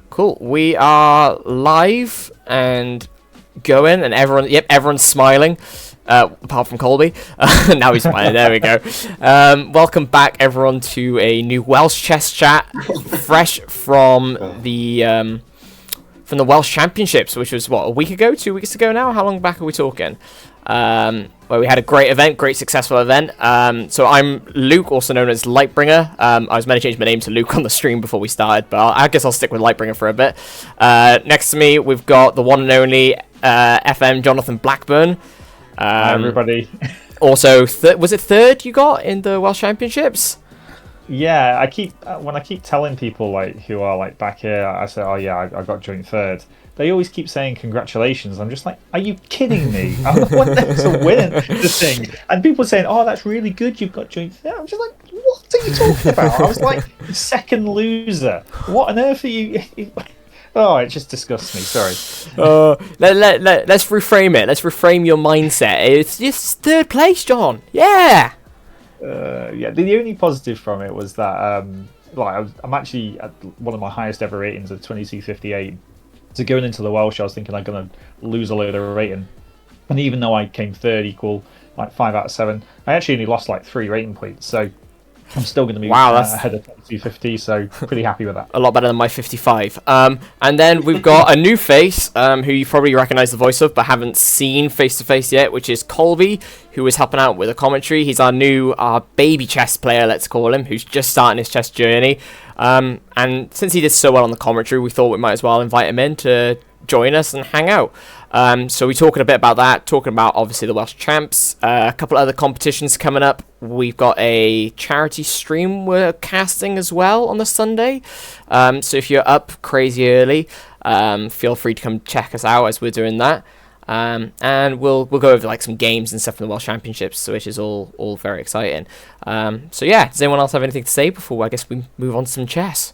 Cool. We are live and going, and everyone's smiling, apart from Colby. Now he's smiling. There we go. Welcome back, everyone, to a new Welsh chess chat, fresh from the Welsh Championships, which was a week ago, 2 weeks ago now. How long back are we talking? Where we had a great successful event. So I'm Luke, also known as Lightbringer. I was meant to change my name to Luke on the stream before we started, but I guess I'll stick with Lightbringer for a bit. Next to me, we've got the one and only FM Jonathan Blackburn. Hi, everybody. Also, was it third you got in the Welsh Championships? Yeah, when I keep telling people who are back here, I say, oh yeah, I got joint third. They always keep saying congratulations. I'm just like, are you kidding me? I'm the one that's to win the thing. And people are saying, oh, that's really good, you've got joint third. I'm just like, what are you talking about? I was like, second loser. What on earth are you... Oh, it just disgusts me, sorry. Let's reframe it. Let's reframe your mindset. It's just third place, John. Yeah! Yeah, the only positive from it was that I'm actually at one of my highest ever ratings of 22.58. So going into the Welsh, I was thinking I'm going to lose a load of rating. And even though I came third, equal 5 out of 7, I actually only lost 3 rating points. So I'm still going to be ahead of 22.50, so pretty happy with that. A lot better than my 55. And then we've got a new face, who you probably recognise the voice of, but haven't seen face-to-face yet, which is Colby, who is helping out with a commentary. He's our baby chess player, let's call him, who's just starting his chess journey. And since he did so well on the commentary, we thought we might as well invite him in to join us and hang out. So we're talking a bit about that, talking about obviously the Welsh Champs, a couple other competitions coming up. We've got a charity stream we're casting as well on the Sunday. So if you're up crazy early, feel free to come check us out as we're doing that. And we'll go over some games and stuff from the Welsh Championships, which is all very exciting. So yeah, does anyone else have anything to say before I guess we move on to some chess?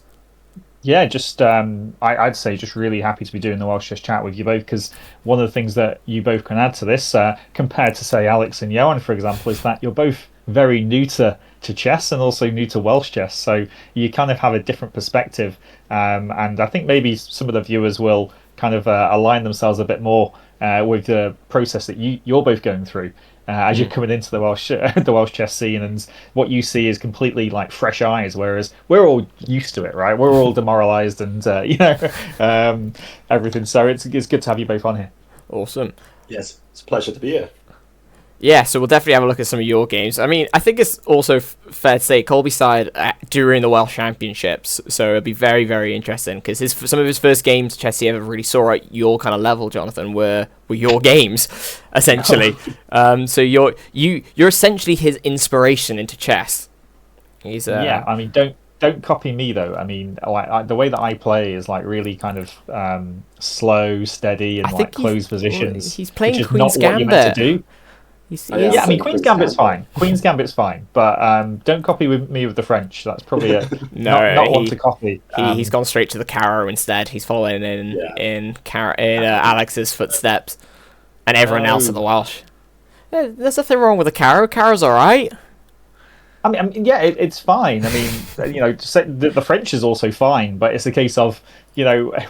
Yeah, just I'd say just really happy to be doing the Welsh Chess Chat with you both, because one of the things that you both can add to this, compared to say Alex and Johan, for example, is that you're both very new to chess and also new to Welsh chess, so you kind of have a different perspective, and I think maybe some of the viewers will kind of align themselves a bit more with the process that you're both going through. As you're coming into the Welsh chess scene, and what you see is completely fresh eyes, whereas we're all used to it, right? We're all demoralised and everything. So it's good to have you both on here. Awesome. Yes, it's a pleasure to be here. Yeah, so we'll definitely have a look at some of your games. I mean, I think it's also fair to say Colby side during the Welsh Championships, so it'll be very, very interesting, because some of his first games chess he ever really saw at your kind of level, Jonathan, were your games, essentially. So you're essentially his inspiration into chess. He's yeah, I mean, don't copy me though. I mean, the way that I play is really kind of slow, steady, and closed positions. He's playing which is Queen's not what you're meant to do. Yeah, I mean, Queen's Gambit's fine. Queen's Gambit's fine, but don't copy me with the French. That's probably not one to copy. He's gone straight to the Caro instead. He's following in Alex's footsteps, and everyone else at the Welsh. There's nothing wrong with the Caro. Caro's all right. I mean, yeah, it's fine. I mean, the French is also fine, but it's a case of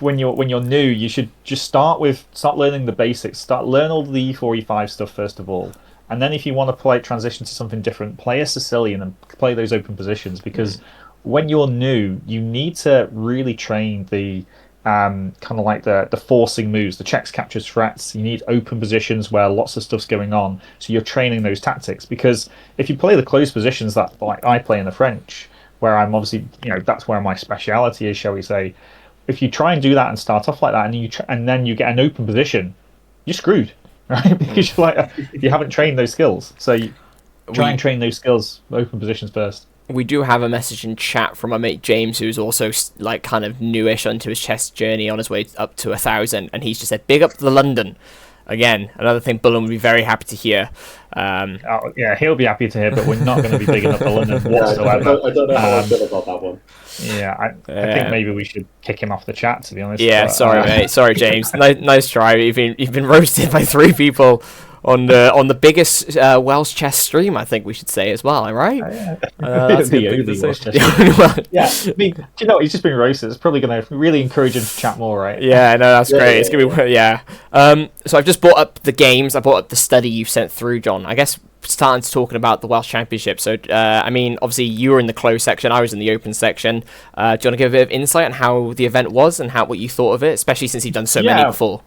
when you're new, you should just start learning the basics. Learn all the E4, E5 stuff first of all. And then if you want to transition to something different, play a Sicilian and play those open positions, because when you're new, you need to really train the kind of the forcing moves, the checks, captures, threats. You need open positions where lots of stuff's going on, so you're training those tactics. Because if you play the closed positions that I play in the French, where I'm obviously that's where my speciality is, shall we say, if you try and do that and start off like that, and then you get an open position, you're screwed. Right, because you haven't trained those skills. So you try and train those skills, open positions first. We do have a message in chat from our mate James, who's also kind of newish onto his chess journey, on his way up to 1,000, and he's just said, "Big up to the London." Again, another thing Bullen would be very happy to hear. Yeah, he'll be happy to hear, but we're not going to be bigging up the London whatsoever. I don't know how I feel about that one. Yeah, I think maybe we should kick him off the chat, to be honest. Yeah, sorry, mate. Sorry, James. Nice try. You've been roasted by 3 people on the biggest Welsh chess stream, I think we should say as well, right? That's The a good only thing Welsh to chess say. stream. Yeah, I mean, do you know what? He's just been roasted. It's probably going to really encourage him to chat more, right? Yeah, no, that's great. It's gonna be So I've just brought up the games. I brought up the study you sent through, John. I guess starting to talking about the Welsh Championship. So I mean, obviously you were in the closed section. I was in the open section. Do you want to give a bit of insight on how the event was and what you thought of it, especially since you've done so many before?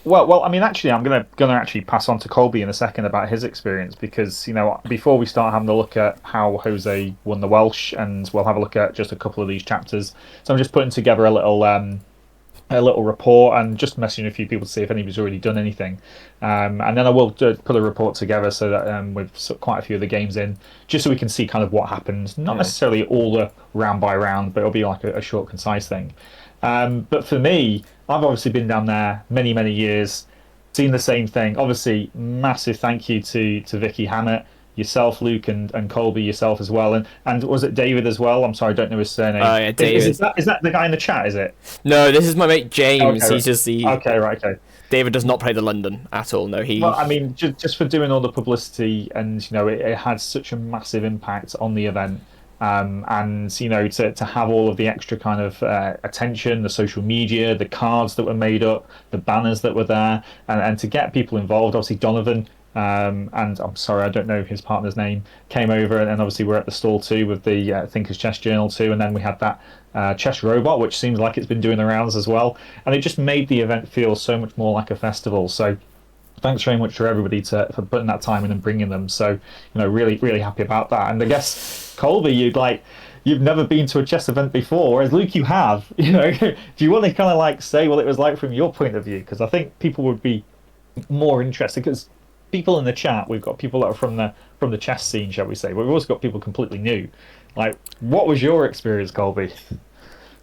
Well, I mean, actually, I'm gonna actually pass on to Colby in a second about his experience because before we start having a look at how Jose won the Welsh, and we'll have a look at just a couple of these chapters. So I'm just putting together a little report and just messaging a few people to see if anybody's already done anything, and then I will put a report together so that with quite a few of the games in, just so we can see kind of what happened. Not necessarily all the round by round, but it'll be like a short, concise thing. But for me, I've obviously been down there many, many years, seen the same thing. Obviously, massive thank you to Vicky Hammett, yourself, Luke, and Colby, yourself as well. And was it David as well? I'm sorry, I don't know his surname. Oh, yeah, David. Is that the guy in the chat, is it? No, this is my mate James. Okay, He's just the... Okay, right, okay. David does not play the London at all. No, he... Well, I mean, just for doing all the publicity, and it had such a massive impact on the event. And to have all of the extra kind of attention, the social media, the cards that were made up, the banners that were there, and to get people involved. Obviously Donovan, and I'm sorry, I don't know his partner's name, came over, and obviously we're at the stall too with the Thinkers Chess Journal too, and then we had that chess robot, which seems like it's been doing the rounds as well, and it just made the event feel so much more like a festival. So thanks very much for everybody for putting that time in and bringing them. So, really, really happy about that. And I guess, Colby, you've never been to a chess event before, whereas Luke, you have. Do you want to kind of say what it was like from your point of view? Because I think people would be more interested. Because people in the chat, we've got people that are from the chess scene, shall we say? But we've also got people completely new. What was your experience, Colby?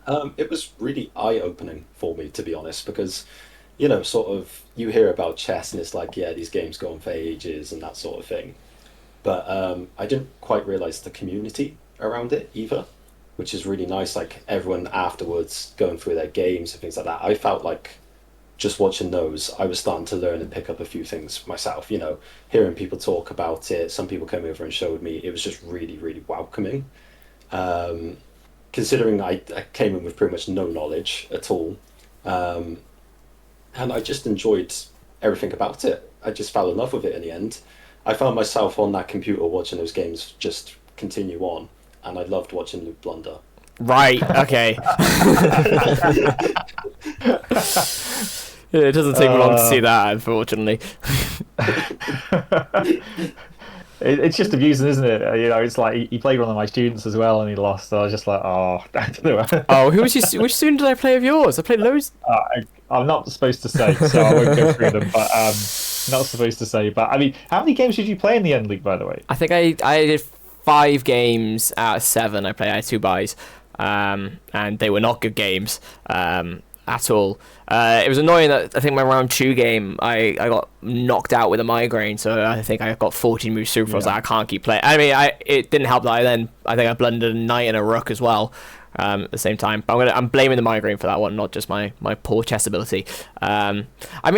It was really eye-opening for me, to be honest, because sort of you hear about chess and it's like, yeah, these games go on for ages and that sort of thing. But I didn't quite realise the community around it either, which is really nice. Like everyone afterwards going through their games and things like that. I felt like just watching those, I was starting to learn and pick up a few things myself, hearing people talk about it. Some people came over and showed me. It was just really, really welcoming. Considering I came in with pretty much no knowledge at all. And I just enjoyed everything about it. I just fell in love with it in the end. I found myself on that computer watching those games just continue on, and I loved watching Luke blunder. Right, okay. It doesn't take me long to see that, unfortunately. It's just amusing, isn't it? It's like he played one of my students as well, and he lost. So I was just like, oh, I don't know. Oh, which student did I play of yours? I played loads. I'm not supposed to say, so I won't go through them. But not supposed to say. But I mean, how many games did you play in the end, Luke? By the way, I think I did 5 games out of 7. I had 2 buys, and they were not good games. At all. It was annoying that I think my round 2 game I got knocked out with a migraine, so I think I got 14 moves through. I was like, I can't keep playing. I mean, it didn't help that I think I blundered a knight and a rook as well at the same time. But I'm blaming the migraine for that one, not just my poor chess ability. I mean,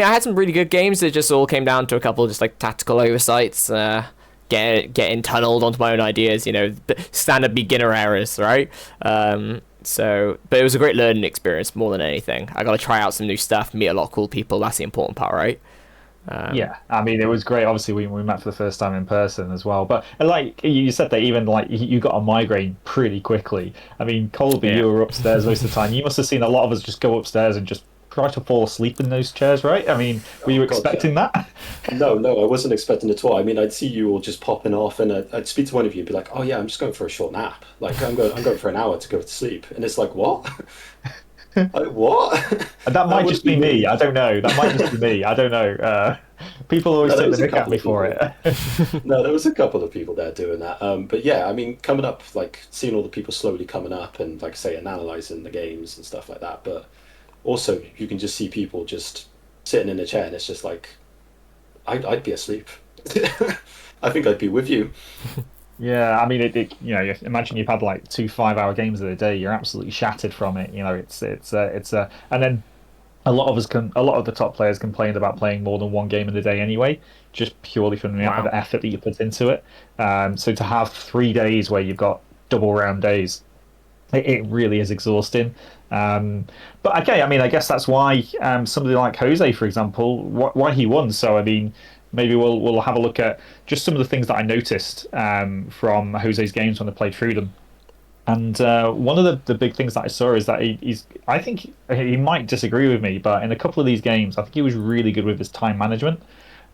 I had some really good games. It just all came down to a couple of just tactical oversights. Getting tunneled onto my own ideas, standard beginner errors, right? But it was a great learning experience more than anything. I got to try out some new stuff, meet a lot of cool people. That's the important part, right? Yeah, I mean, it was great. Obviously, we met for the first time in person as well. But like you said, that even you got a migraine pretty quickly. I mean, Colby, you were upstairs most of the time. You must have seen a lot of us just go upstairs and just try to fall asleep in those chairs, right? I mean, were you expecting that? No, I wasn't expecting it at all. I mean, I'd see you all just popping off, and I'd speak to one of you and be like, "Oh yeah, I'm just going for a short nap. I'm going for an hour to go to sleep." And it's like, what? What? That might just be me. I don't know. That might just be me. I don't know. People always take the mick at me for it. No, there was a couple of people there doing that. But yeah, I mean, coming up, seeing all the people slowly coming up and, like I say, and analysing the games and stuff like that. But also, you can just see people just sitting in a chair, and it's just like, I'd be asleep. I think I'd be with you. Yeah, I mean, imagine you've had 2 5-hour games of the day. You're absolutely shattered from it. And then A lot of the top players complained about playing more than one game in a day anyway, just purely from the amount of Wow. effort that you put into it. So to have 3 days where you've got double round days, it really is exhausting. But okay, I mean, I guess that's why somebody like Jose, for example, why he won. So I mean, maybe we'll have a look at just some of the things that I noticed from Jose's games when I played through them. And one of the big things that I saw is that he's, I think he might disagree with me, but in a couple of these games, I think he was really good with his time management.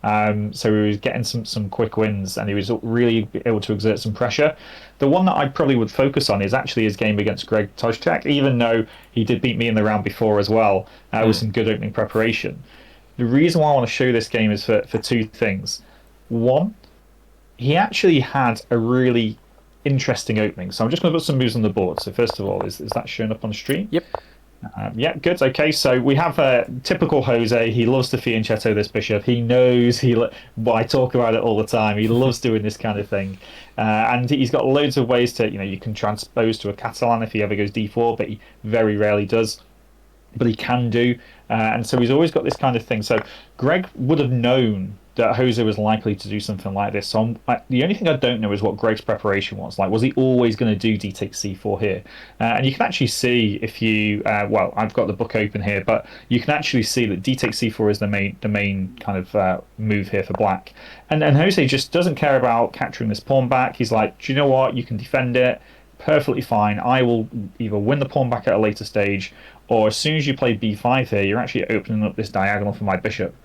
So he was getting some quick wins and he was really able to exert some pressure. The one that I probably would focus on is actually his game against Greg Tojczak, even though he did beat me in the round before as well, with some good opening preparation. The reason why I want to show this game is for two things. One, he actually had a really interesting opening. So I'm just going to put some moves on the board. So first of all, is that showing up on the stream? Yep. Yeah, good. Okay, so we have a typical Jose. He loves to fianchetto this bishop. He knows well, I talk about it all the time. He loves doing this kind of thing, and he's got loads of ways to, you can transpose to a Catalan if he ever goes d4, but he very rarely does. But he can do, and so he's always got this kind of thing. So Greg would have known that Jose was likely to do something like this. So the only thing I don't know is what Greg's preparation was. Like, was he always going to do d takes c4 here? And you can actually see if you, well, I've got the book open here, but you can actually see that d takes c4 is the main kind of move here for black. And Jose just doesn't care about capturing this pawn back. He's like, do you know what? You can defend it perfectly fine. I will either win the pawn back at a later stage, or as soon as you play b5 here, you're actually opening up this diagonal for my bishop.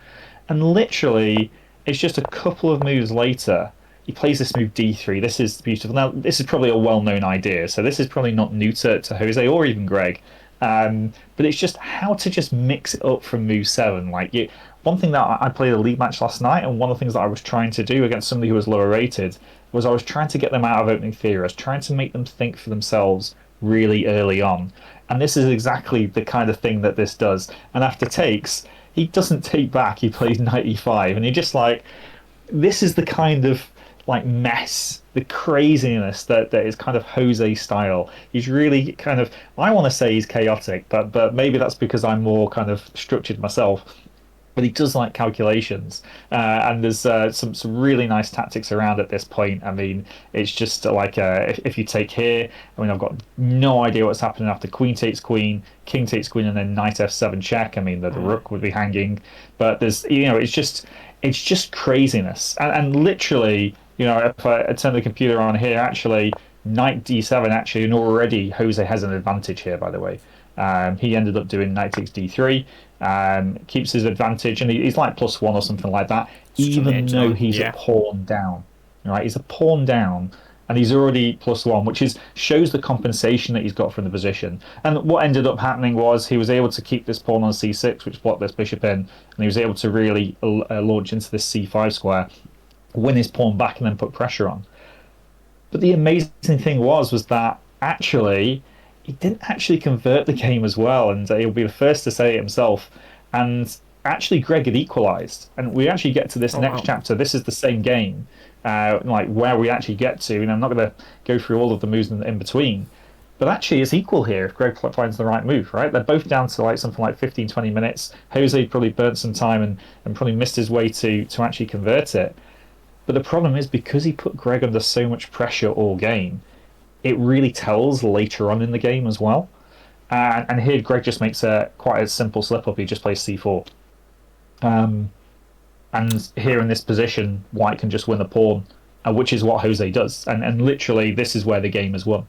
And literally, it's just a couple of moves later, he plays this move d3. This is beautiful. Now, this is probably a well-known idea, so this is probably not new to Jose or even Greg. But it's just how to just mix it up from move 7. One thing that I played a league match last night, and one of the things that I was trying to do against somebody who was lower rated was I was trying to get them out of opening theory. I was trying to make them think for themselves really early on. And this is exactly the kind of thing that this does. And after takes, he doesn't take back. He plays knight e5, and you're just like, this is the kind of mess, the craziness that is kind of Jose style. He's really kind of, I want to say he's chaotic, but maybe that's because I'm more kind of structured myself. But he does like calculations, and there's some really nice tactics around at this point. I mean, it's just like if you take here, I mean, I've got no idea what's happening after queen takes queen, king takes queen, and then knight f7 check. I mean, the rook would be hanging, but there's it's just craziness, and literally, if I turn the computer on here, actually knight d7 actually, and already Jose has an advantage here, by the way. He ended up doing knight takes d3, keeps his advantage, and he's like +1 or something like that, even though he's a pawn down. Right, he's a pawn down, and he's already +1, which shows the compensation that he's got from the position. And what ended up happening was he was able to keep this pawn on c6, which blocked this bishop in, and he was able to really launch into this c5 square, win his pawn back, and then put pressure on. But the amazing thing was that actually he didn't actually convert the game as well, and he'll be the first to say it himself. And actually, Greg had equalised, and we actually get to this next chapter. This is the same game, where we actually get to. And I'm not going to go through all of the moves in between, but actually, it's equal here if Greg finds the right move. Right, they're both down to something like 15-20 minutes. Jose probably burnt some time and probably missed his way to actually convert it. But the problem is, because he put Greg under so much pressure all game, it really tells later on in the game as well. And here Greg just makes quite a simple slip up. He just plays c4. And here in this position, white can just win the pawn, which is what Jose does. And literally, this is where the game is won.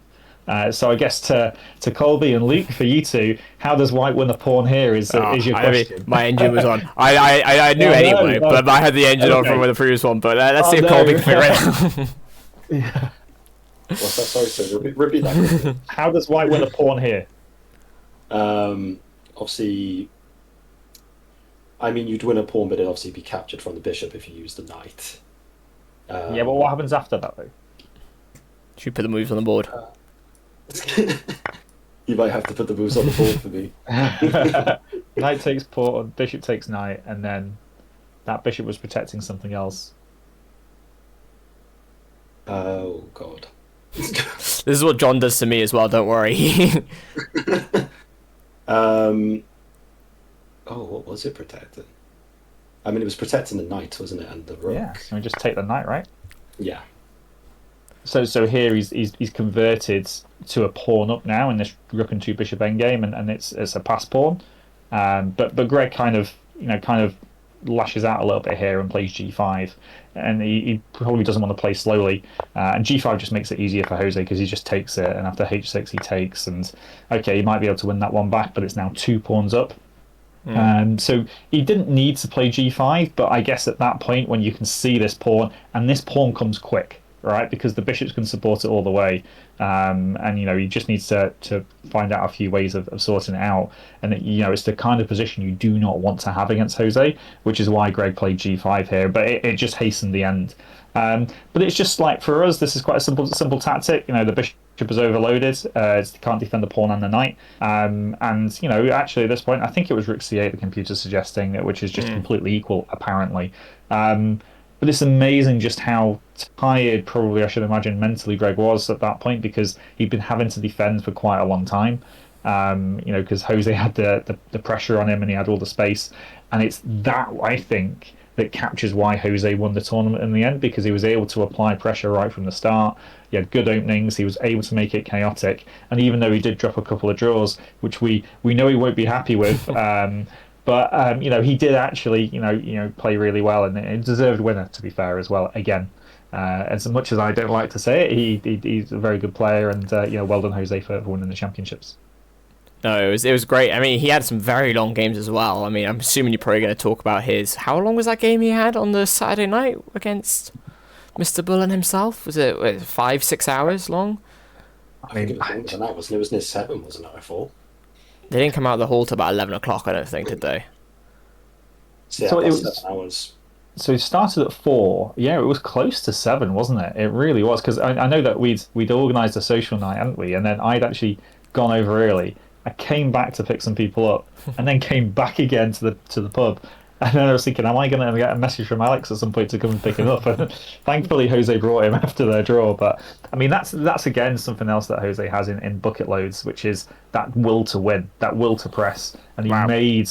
So I guess to Colby and Luke, for you two, how does white win the pawn here is your question. My engine was on. I knew anyway, but I had the engine on from the previous one. But let's see if Colby can figure it out. Yeah. What's that? Sorry, sir. Repeat that. How does white win a pawn here? Obviously, I mean, you'd win a pawn, but it'd obviously be captured from the bishop if you use the knight. Yeah, but what happens after that, though? Should you put the moves on the board? You might have to put the moves on the board for me. Knight takes pawn, bishop takes knight, and then that bishop was protecting something else. Oh, God. This is what John does to me as well, don't worry. Oh, what was it protecting? I mean, it was protecting the knight, wasn't it, and the rook? Yeah, so we just take the knight, right? Yeah. So here he's converted to a pawn up now in this rook and two bishop endgame, and it's a pass pawn. But Greg kind of lashes out a little bit here and plays g5, and he probably doesn't want to play slowly, and g5 just makes it easier for Jose because he just takes it, and after h6 he takes, and okay, he might be able to win that one back, but it's now 2 pawns up. So he didn't need to play g5, but I guess at that point when you can see this pawn, and this pawn comes quick, right? Because the bishops can support it all the way, and he just needs to find out a few ways of sorting it out. And it's the kind of position you do not want to have against Jose, which is why Greg played g5 here. But it just hastened the end. But it's just like for us, this is quite a simple tactic. The bishop is overloaded. It can't defend the pawn and the knight. And actually at this point, I think it was rook c8 the computer's suggesting, which is just completely equal apparently. But it's amazing just how tired, probably I should imagine, mentally Greg was at that point, because he'd been having to defend for quite a long time. Because Jose had the pressure on him and he had all the space. And it's that, I think, that captures why Jose won the tournament in the end, because he was able to apply pressure right from the start. He had good openings, he was able to make it chaotic. And even though he did drop a couple of draws, which we know he won't be happy with, but he did actually play really well, and a deserved winner, to be fair, as well. Again, as much as I don't like to say it, he's a very good player, and well done Jose for winning the championships. No, it was great. I mean, he had some very long games as well. I mean, I'm assuming you're probably going to talk about his. How long was that game he had on the Saturday night against Mr. Bullen himself? Was it 5-6 hours long? I think it was longer than that, wasn't it? It was near 7, wasn't it? I thought. They didn't come out of the hall till about 11 o'clock, I don't think, did they? So it was 7 hours. So it started at 4. Yeah, it was close to 7, wasn't it? It really was, because I know that we'd organised a social night, hadn't we? And then I'd actually gone over early. I came back to pick some people up, and then came back again to the pub. And then I was thinking, am I going to get a message from Alex at some point to come and pick him up? And thankfully, Jose brought him after their draw. But I mean, that's again something else that Jose has in bucket loads, which is that will to win, that will to press, and he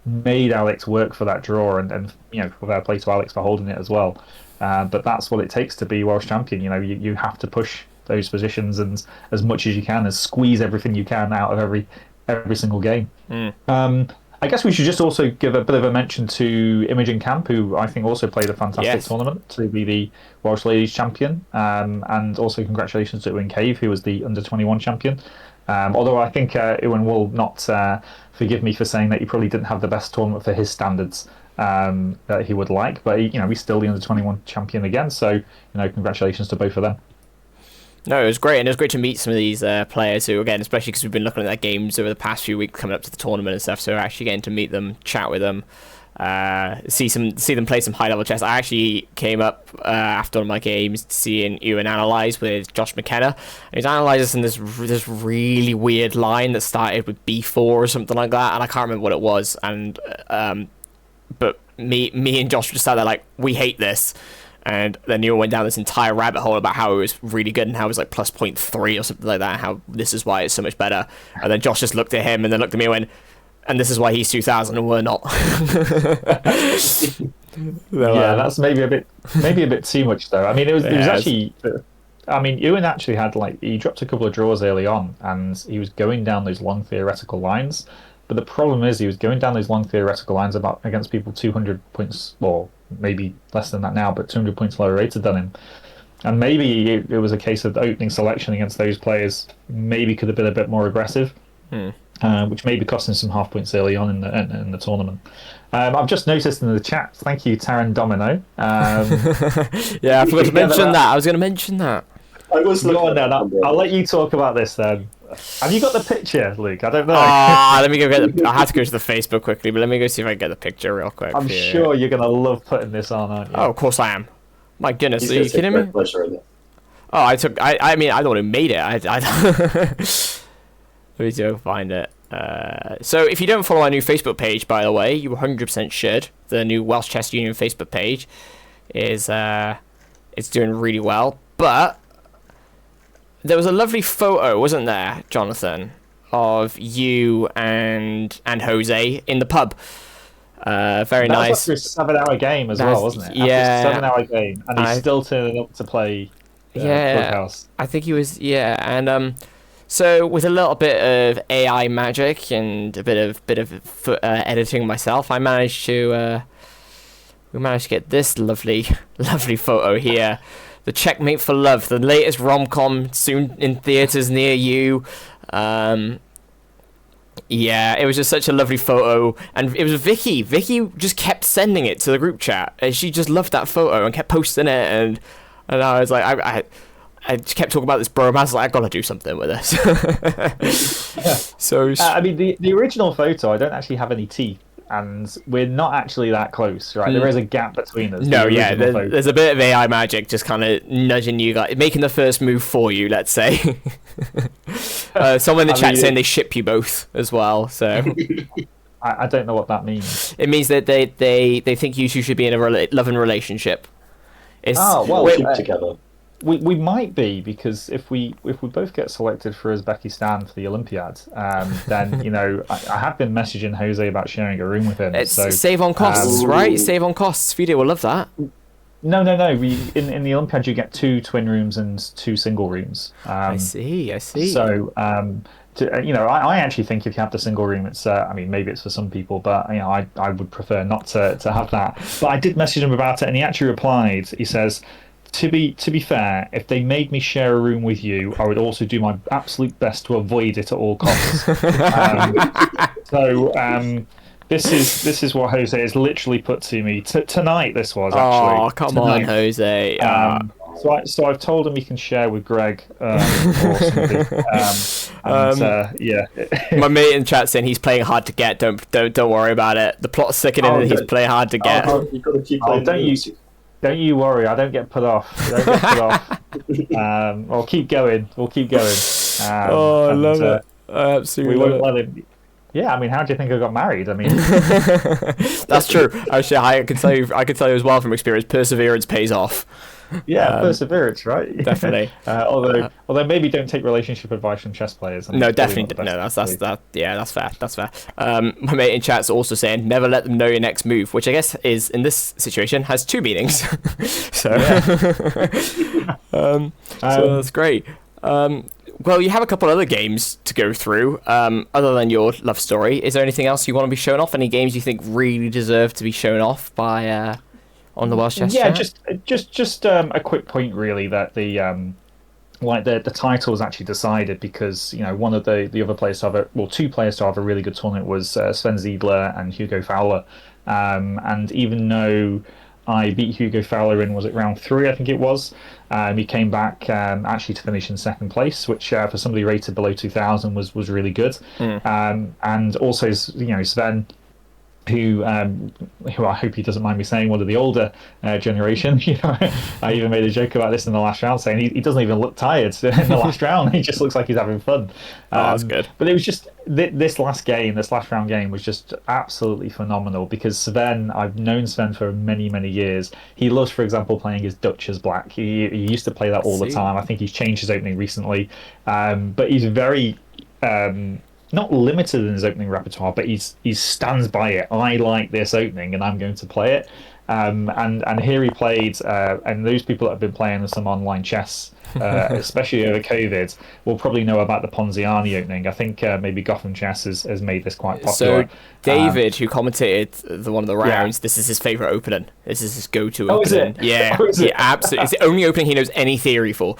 made Alex work for that draw, and fair play to Alex for holding it as well. But that's what it takes to be Welsh champion. You have to push those positions and as much as you can, and squeeze everything you can out of every single game. I guess we should just also give a bit of a mention to Imogen Camp, who I think also played a fantastic tournament to be the Welsh Ladies champion, and also congratulations to Owen Cave, who was the under-21 champion. Although I think Owen will not forgive me for saying that he probably didn't have the best tournament for his standards that he would like, but he's still the under-21 champion again, so congratulations to both of them. No, it was great, and it was great to meet some of these players who, again, especially because we've been looking at their games over the past few weeks coming up to the tournament and stuff, so actually getting to meet them, chat with them, see them play some high-level chess. I actually came up after one of my games seeing Ewan analyse with Josh McKenna, and he's analysing this really weird line that started with b4 or something like that, and I can't remember what it was, and but me and Josh just sat there like, we hate this. And then Neil went down this entire rabbit hole about how it was really good and how it was like plus 0.3 or something like that, and how this is why it's so much better. And then Josh just looked at him and then looked at me and went, and this is why he's 2000 and we're not. That's maybe a bit too much though. I mean, it was actually. I mean, Ewan actually had he dropped a couple of draws early on, and he was going down those long theoretical lines. But the problem is, he was going down those long theoretical lines against people 200 points, or maybe less than that now, but 200 points lower rated than him. And maybe it was a case of the opening selection against those players maybe could have been a bit more aggressive, which maybe cost him some half points early on in the tournament. I've just noticed in the chat, thank you, Taran Domino. Yeah, I forgot to mention that. I was going to mention that. I was Go on then, I'll let you talk about this then. Have you got the picture, Luke? I don't know. Let me go get I had to go to the Facebook quickly, but let me go see if I can get the picture real quick. I'm sure you're going to love putting this on, aren't you? Oh, of course I am. My goodness, are you kidding me? Oh, I mean, I don't know who made it. Let me go find it. So if you don't follow our new Facebook page, by the way, you 100% should. The new Welsh Chess Union Facebook page is it's doing really well. But there was a lovely photo, wasn't there, Jonathan, of you and Jose in the pub. Very that nice. was after a 7-hour game as well, wasn't it? Yeah. After a 7-hour game, and he's still turning up to play Clubhouse. I think he was, and so with a little bit of AI magic and a bit of editing myself, we managed to get this lovely photo here. The Checkmate for Love, the latest rom-com, soon in theaters near you. Yeah, it was just such a lovely photo, and it was Vicky. Vicky just kept sending it to the group chat, and she just loved that photo and kept posting it, and I was like, I just kept talking about this bromance. I was like, I gotta do something with this. Yeah. So I mean, the original photo, I don't actually have any teeth, and we're not actually that close, right? There is a gap between us. No, yeah, there's a bit of AI magic just kind of nudging you guys, making the first move for you, let's say. Someone in the chat saying they ship you both as well, so... I don't know what that means. It means that they think you two should be in a loving relationship. Together. We might be, because if we both get selected for Uzbekistan for the Olympiad, then I have been messaging Jose about sharing a room with him. It's so save on costs, right? Save on costs. Video will love that. No. We in the Olympiad you get 2 twin rooms and 2 single rooms. I see. So I actually think if you have the single room, it's I mean, maybe it's for some people, but I would prefer not to have that. But I did message him about it, and he actually replied. He says, To be fair, if they made me share a room with you, I would also do my absolute best to avoid it at all costs. This is what Jose has literally put to me tonight. This was actually. Oh, come on, Jose. So I've told him he can share with Greg or somebody. My mate in chat saying he's playing hard to get. Don't worry about it. The plot's sickening and he's playing hard to get. You've got to keep playing. Don't you worry, I don't get put off. We'll keep going. I love it. I absolutely we won't love let him. Yeah, I mean, how do you think I got married? I mean, that's true. Actually, I can tell you as well from experience, perseverance pays off. Yeah, perseverance, right? Definitely. Although maybe don't take relationship advice from chess players. No, definitely. No, that's yeah, that's fair. That's fair. My mate in chat's also saying never let them know your next move, which I guess is in this situation has 2 meanings. So, so that's great. Well, you have a couple other games to go through. Other than your love story, is there anything else you want to be shown off? Any games you think really deserve to be shown off by? On the Welsh Chess Chat? Just a quick point, really, that the title was actually decided because one of the other players to have 2 players to have a really good tournament was Sven Ziedler and Hugo Fowler, and even though I beat Hugo Fowler in round 3, I think it was, he came back actually to finish in 2nd place, which for somebody rated below 2000 was really good, and also Sven, who I hope he doesn't mind me saying, one of the older generation. I even made a joke about this in the last round, saying he doesn't even look tired in the last round. He just looks like he's having fun. That's good. But it was just this last round game was just absolutely phenomenal, because Sven, I've known Sven for many years. He loves, for example, playing his Dutch as black. He used to play that all the time. I think he's changed his opening recently, but he's very not limited in his opening repertoire, but he stands by it. I like this opening and I'm going to play it. And here he played, and those people that have been playing some online chess, especially over COVID, will probably know about the Ponziani opening. I think maybe Gotham Chess has made this quite popular. So David, who commentated one of the rounds, this is his favourite opening. This is his go-to opening. Is it? Yeah, absolutely. It's the only opening he knows any theory for.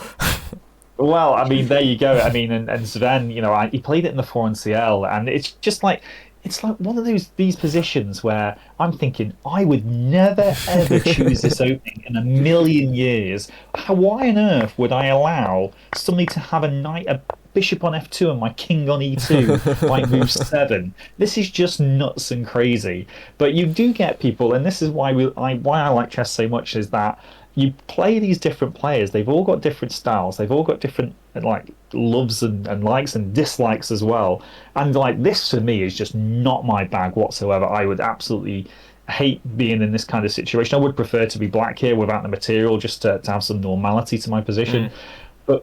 Well, I mean, there you go. I mean, and Sven, he played it in the 4NCL, and it's just like, it's like one of these positions where I'm thinking, I would never ever choose this opening in a million years. Why on earth would I allow somebody to have a bishop on f2 and my king on e2 by move 7? This is just nuts and crazy. But you do get people, and this is why I like chess so much, is that you play these different players. They've all got different styles. They've all got different loves and likes and dislikes as well. And this for me is just not my bag whatsoever. I would absolutely hate being in this kind of situation. I would prefer to be black here without the material, just to have some normality to my position.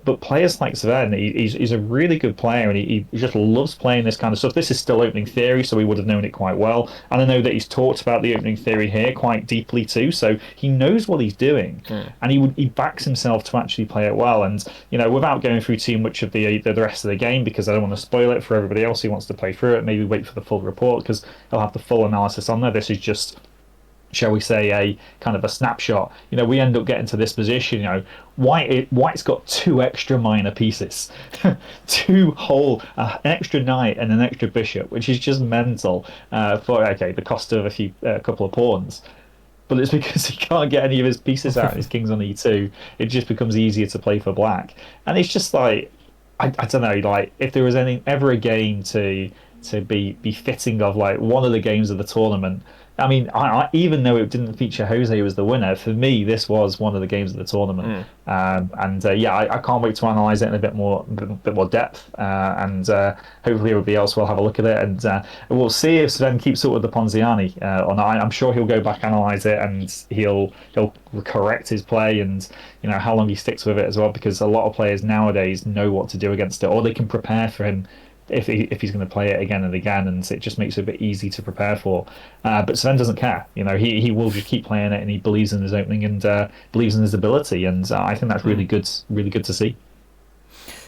but players like Sven, he's a really good player, and he just loves playing this kind of stuff. This is still opening theory, so he would have known it quite well. And I know that he's talked about the opening theory here quite deeply too, so he knows what he's doing, and he backs himself to actually play it well. And without going through too much of the rest of the game, because I don't want to spoil it for everybody else who wants to play through it. Maybe wait for the full report because he'll have the full analysis on there. This is just, shall we say, a kind of a snapshot. We end up getting to this position. White's got two extra minor pieces, an extra knight and an extra bishop, which is just mental. For the cost of a couple of pawns. But it's because he can't get any of his pieces out. His king's on E2. It just becomes easier to play for black, and it's just like I don't know. Like if there was ever a game to be fitting of like one of the games of the tournament. I mean, I even though it didn't feature Jose as the winner, for me this was one of the games of the tournament. I can't wait to analyse it in a bit more depth, and hopefully everybody else will have a look at it, and we'll see if Sven keeps up with the Ponziani or not. I'm sure he'll go back analyse it, and he'll correct his play, and how long he sticks with it as well, because a lot of players nowadays know what to do against it, or they can prepare for him if he's going to play it again and again, and it just makes it a bit easy to prepare for. But Sven doesn't care. He will just keep playing it, and he believes in his opening and believes in his ability, and I think that's really good to see.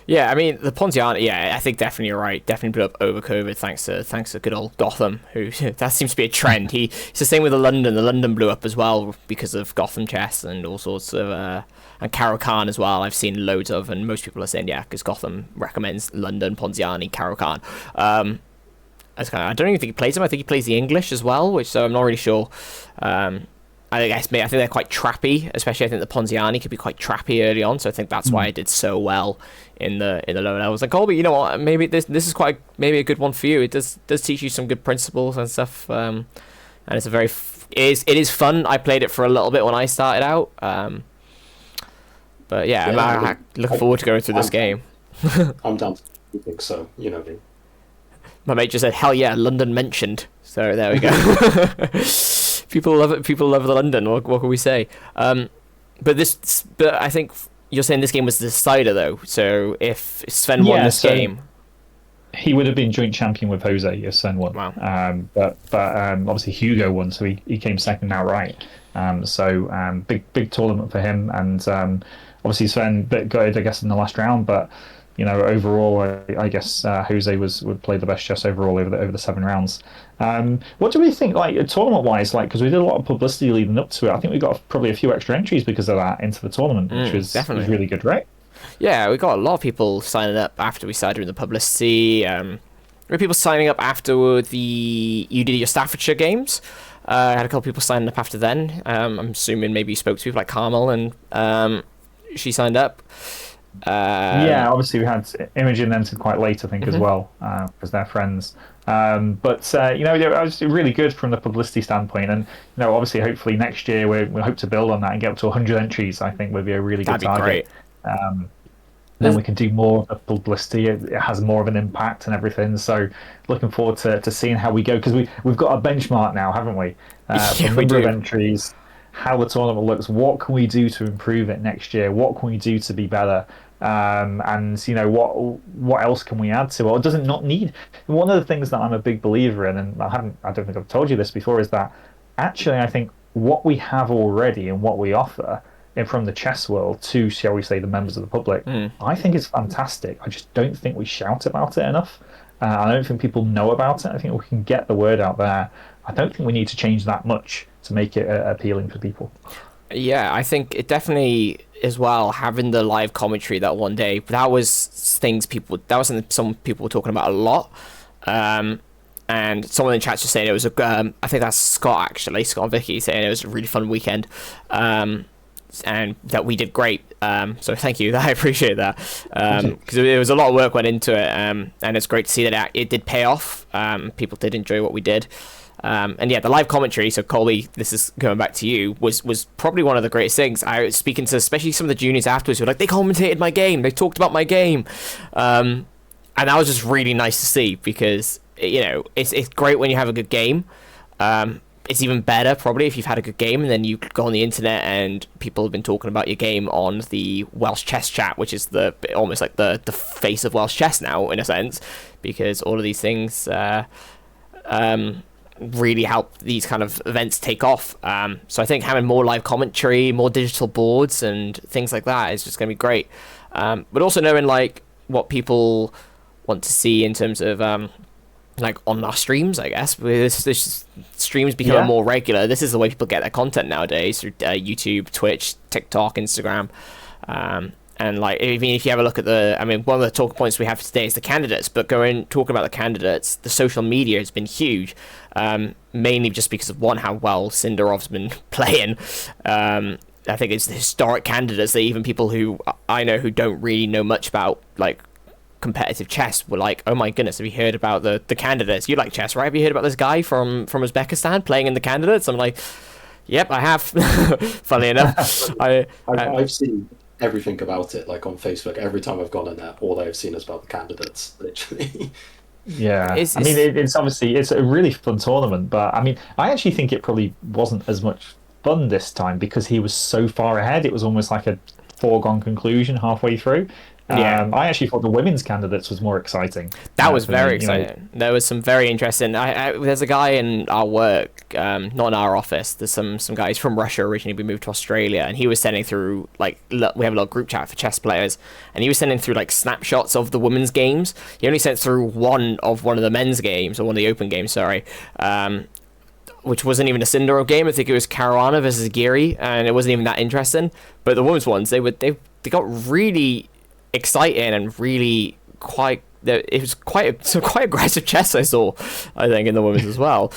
Yeah, I mean the Ponziani. Yeah, I think definitely you're right. Definitely blew up over COVID thanks to good old Gotham, who that seems to be a trend. It's the same with the London. The London blew up as well because of Gotham chess and all sorts of. And Caro-Kann as well, I've seen loads of, and most people are saying, because Gotham recommends London, Ponziani, Caro-Kann. I don't even think he plays him. I think he plays the English as well, so I'm not really sure. I think they're quite trappy, especially I think the Ponziani could be quite trappy early on, so I think that's why it did so well in the lower levels. Like Colby, you know what? Maybe this is quite maybe a good one for you. It does teach you some good principles and stuff, and it's it is fun. I played it for a little bit when I started out. But I'm looking forward to going through this game. I'm down to think so, me. My mate just said, "Hell yeah, London mentioned." So there we go. People love it. People love the London. What can we say? But I think you're saying this game was the decider though. So if Sven won this game, he would have been joint champion with Jose if Sven won. Wow. But obviously Hugo won, so he came second outright. Big tournament for him, and obviously Sven bit gutted, I guess, in the last round, but overall, I guess Jose would play the best chess overall over the 7 rounds. What do we think, like tournament-wise, like because we did a lot of publicity leading up to it? I think we got probably a few extra entries because of that into the tournament, which was really good, right? Yeah, we got a lot of people signing up after we started doing the publicity. There were people signing up after you did your Staffordshire games. I had a couple of people signing up after then. I'm assuming maybe you spoke to people like Carmel and she signed up. Obviously we had Imogen entered quite late, I think, as well, because they're friends. It was really good from the publicity standpoint, and obviously, hopefully next year we hope to build on that and get up to 100 entries. I think would be a really good target. Great. Then we can do more of the publicity. It has more of an impact and everything. So looking forward to seeing how we go, because we've got a benchmark now, haven't we? For number of entries, how the tournament looks, what can we do to improve it next year? What can we do to be better? And what else can we add to it? Or does it not need? One of the things that I'm a big believer in, and I don't think I've told you this before, is that actually I think what we have already and what we offer from the chess world to, shall we say, the members of the public, I think it's fantastic. I just don't think we shout about it enough. I don't think people know about it. I think we can get the word out there. I don't think we need to change that much to make it appealing for people. Yeah, I think it definitely as well, having the live commentary that one day, that was something some people were talking about a lot. And someone in the chat just saying it was I think that's Scott and Vicky saying it was a really fun weekend. And that we did great, so thank you. I appreciate that, because there was a lot of work went into it, and it's great to see that it did pay off. People did enjoy what we did, and yeah, the live commentary. So Colby, this is going back to you. Was probably one of the greatest things. I was speaking to especially some of the juniors afterwards who were like, they commentated my game, they talked about my game, and that was just really nice to see, because it's great when you have a good game. it's even better probably if you've had a good game and then you go on the internet and people have been talking about your game on the Welsh chess chat, which is almost like the face of Welsh chess now in a sense, because all of these things really help these kind of events take off. So I think having more live commentary, more digital boards and things like that is just going to be great. But also knowing like what people want to see in terms of like on our streams, I guess. This streams becoming more regular. This is the way people get their content nowadays through YouTube, Twitch, TikTok, Instagram. And like, even if you have a look at one of the talk points we have today is the candidates, but talking about the candidates, the social media has been huge, mainly just because of how well Sindarov's been playing. I think it's the historic candidates that even people who I know who don't really know much about like competitive chess were like, oh my goodness, have you heard about the candidates? You like chess, right? Have you heard about this guy from Uzbekistan playing in the candidates? I'm like, yep, I have. Funnily enough, I've seen everything about it, like on Facebook. Every time I've gone in there, all I've seen is about the candidates, literally. Yeah, it's obviously it's a really fun tournament, but I mean, I actually think it probably wasn't as much fun this time because he was so far ahead. It was almost like a foregone conclusion halfway through. I actually thought the women's candidates was more exciting. That was very exciting. There was some very interesting. There's a guy in our work, not in our office. There's some guys from Russia originally. We moved to Australia, and he was sending through like we have a little group chat for chess players, and he was sending through like snapshots of the women's games. He only sent through one of the men's games, or one of the open games. Sorry. Which wasn't even a Sindarov game. I think it was Caruana versus Giri, and it wasn't even that interesting. But the women's ones, they got really exciting and really it was some quite aggressive chess I saw, I think, in the women's as well.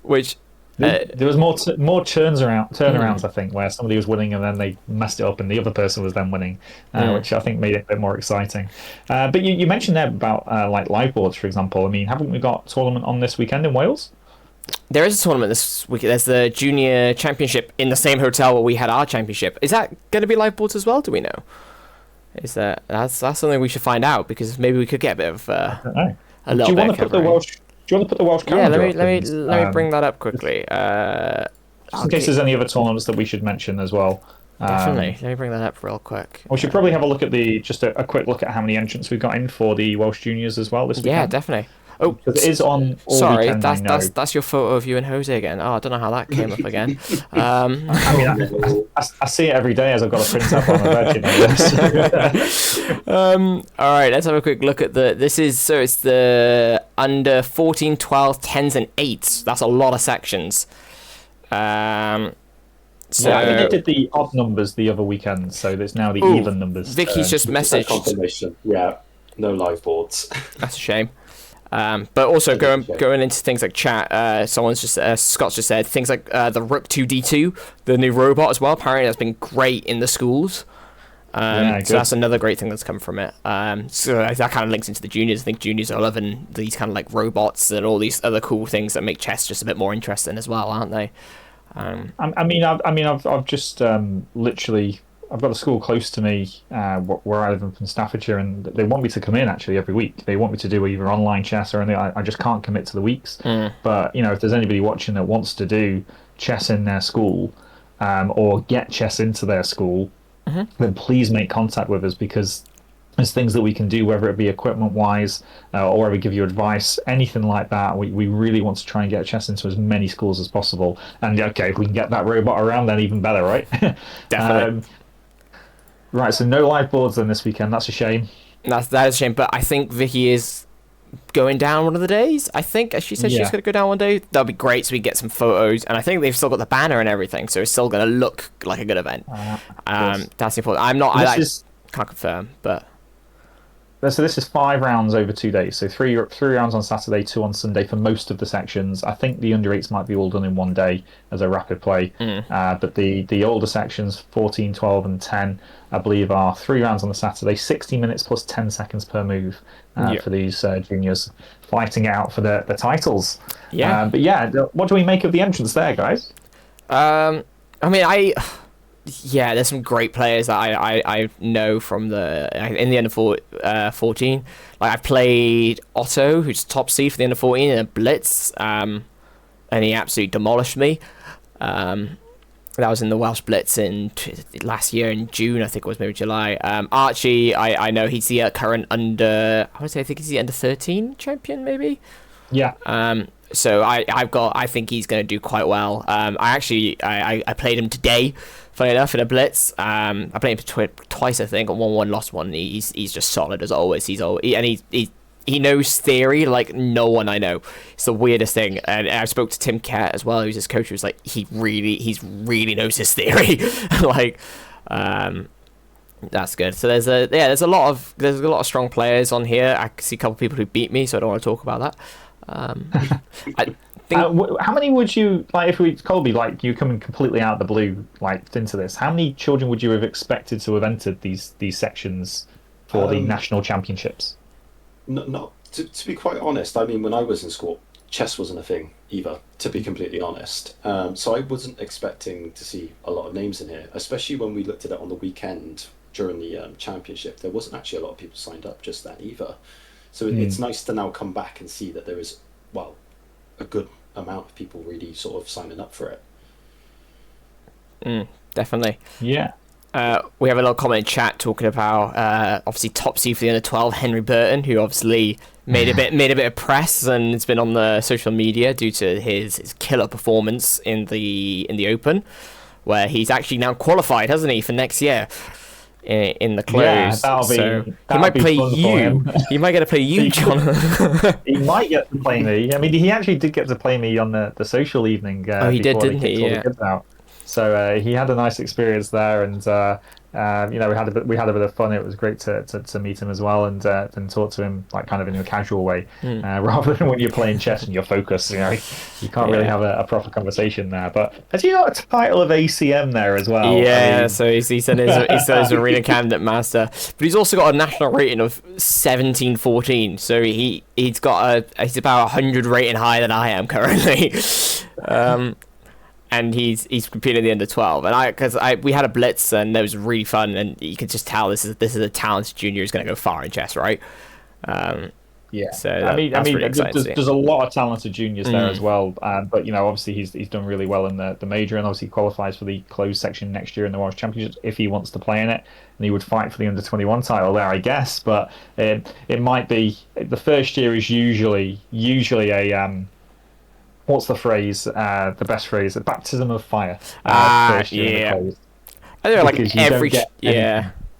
Which there was more turnarounds, I think, where somebody was winning and then they messed it up and the other person was then winning, which I think made it a bit more exciting. But you mentioned there about like live boards, for example. I mean, haven't we got a tournament on this weekend in Wales? There is a tournament this week. There's the junior championship in the same hotel where we had our championship. Is that going to be live boards as well? Do we know? That's something we should find out, because maybe we could get a bit of a little bit. Do you want to put the Welsh calendar? Yeah, let me bring that up quickly. Just in case there's any other tournaments that we should mention as well. Definitely. Let me bring that up real quick. We should probably have a look at just a quick look at how many entrants we've got in for the Welsh juniors as well this weekend. Yeah, definitely. Oh, it is on all sorry, weekend, that's your photo of you and Jose again. Oh, I don't know how that came up again. I mean, I see it every day as I've got a print up on my veg. All right, let's have a quick look at it's the under 14, 12, 10s and 8s. That's a lot of sections. So I think they did the odd numbers the other weekend, so there's now the even numbers. Vicky's just messaged. Confirmation. Yeah, no live boards. That's a shame. But also going into things like chat, Scott's just said things like the Rook 2D2, the new robot as well. Apparently that's been great in the schools. So that's another great thing that's come from it. So that kind of links into the juniors. I think juniors are loving these kind of like robots and all these other cool things that make chess just a bit more interesting as well, aren't they? I've just literally. I've got a school close to me where I live in Staffordshire, and they want me to come in actually every week. They want me to do either online chess or anything. I just can't commit to the weeks. But if there's anybody watching that wants to do chess in their school or get chess into their school, then please make contact with us, because there's things that we can do, whether it be equipment-wise or whether we give you advice, anything like that. We really want to try and get chess into as many schools as possible. And okay, if we can get that robot around, then even better, right? Definitely. Right, so no live boards then this weekend. That's a shame. That is a shame, but I think Vicky is going down one of the days. I think she said she's going to go down one day. That'll be great, so we can get some photos. And I think they've still got the banner and everything, so it's still going to look like a good event. That's important. I can't confirm, but... So this is 5 rounds over 2 days. So three rounds on Saturday, 2 on Sunday for most of the sections. I think the under 8s might be all done in one day as a rapid play. But the older sections, 14, 12 and 10, I believe are 3 rounds on the Saturday, 60 minutes plus 10 seconds per move for these juniors fighting it out for the titles. Yeah. What do we make of the entrance there, guys? There's some great players that I know from in the under 14. Like I've played Otto, who's top seed for the under 14 in a blitz. and he absolutely demolished me. That was in the Welsh Blitz last year in June, I think it was, maybe July. Archie, I know he's the current I think he's the under 13 champion, maybe. Yeah. So I think he's going to do quite well. I played him today, funny enough, in a Blitz. I played him twice, I think, 1-1, lost one. He's just solid as always. He knows theory like no one I know. It's the weirdest thing. And I spoke to Tim Kett as well, who's his coach, who's like, he really knows his theory. Like, that's good. So there's a lot of strong players on here. I see a couple of people who beat me, so I don't want to talk about that. I think how many would you like if Colby, like, you coming completely out of the blue like into this? How many children would you have expected to have entered these sections for the national championships? Not to be quite honest. I mean, when I was in school, chess wasn't a thing either. To be completely honest, so I wasn't expecting to see a lot of names in here, especially when we looked at it on the weekend during the championship. There wasn't actually a lot of people signed up just then either. So it's nice to now come back and see that there is, well, a good amount of people really sort of signing up for it. Definitely. Yeah. We have a little comment in chat talking about obviously top seed for the under 12 Henry Burton, who obviously made a bit of press, and it's been on the social media due to his killer performance in the Open, where he's actually now qualified, hasn't he, for next year in the close. Yeah, he might play you. He might get to play you, John. He might get to play me. I mean, he actually did get to play me on the social evening. He did, didn't he? Yeah. So he had a nice experience there, and we had a bit of fun. It was great to meet him as well, and talk to him like kind of in a casual way, rather than when you're playing chess and you're focused. You can't really have a proper conversation there. But has he got a title of ACM there as well? Yeah, I mean, so he said he's arena candidate master, but he's also got a national rating of 1714. So he's about 100 rating higher than I am currently. And he's competing in the under 12, and we had a Blitz, and it was really fun, and you could just tell this is a talented junior who's going to go far in chess, right? Yeah. So really there's a lot of talented juniors there as well, but obviously he's done really well in the major, and obviously qualifies for the closed section next year in the Welsh Championships if he wants to play in it, and he would fight for the under 21 title there, I guess. But it might be the first year is usually a what's the phrase? The best phrase? A baptism of fire. First year I think like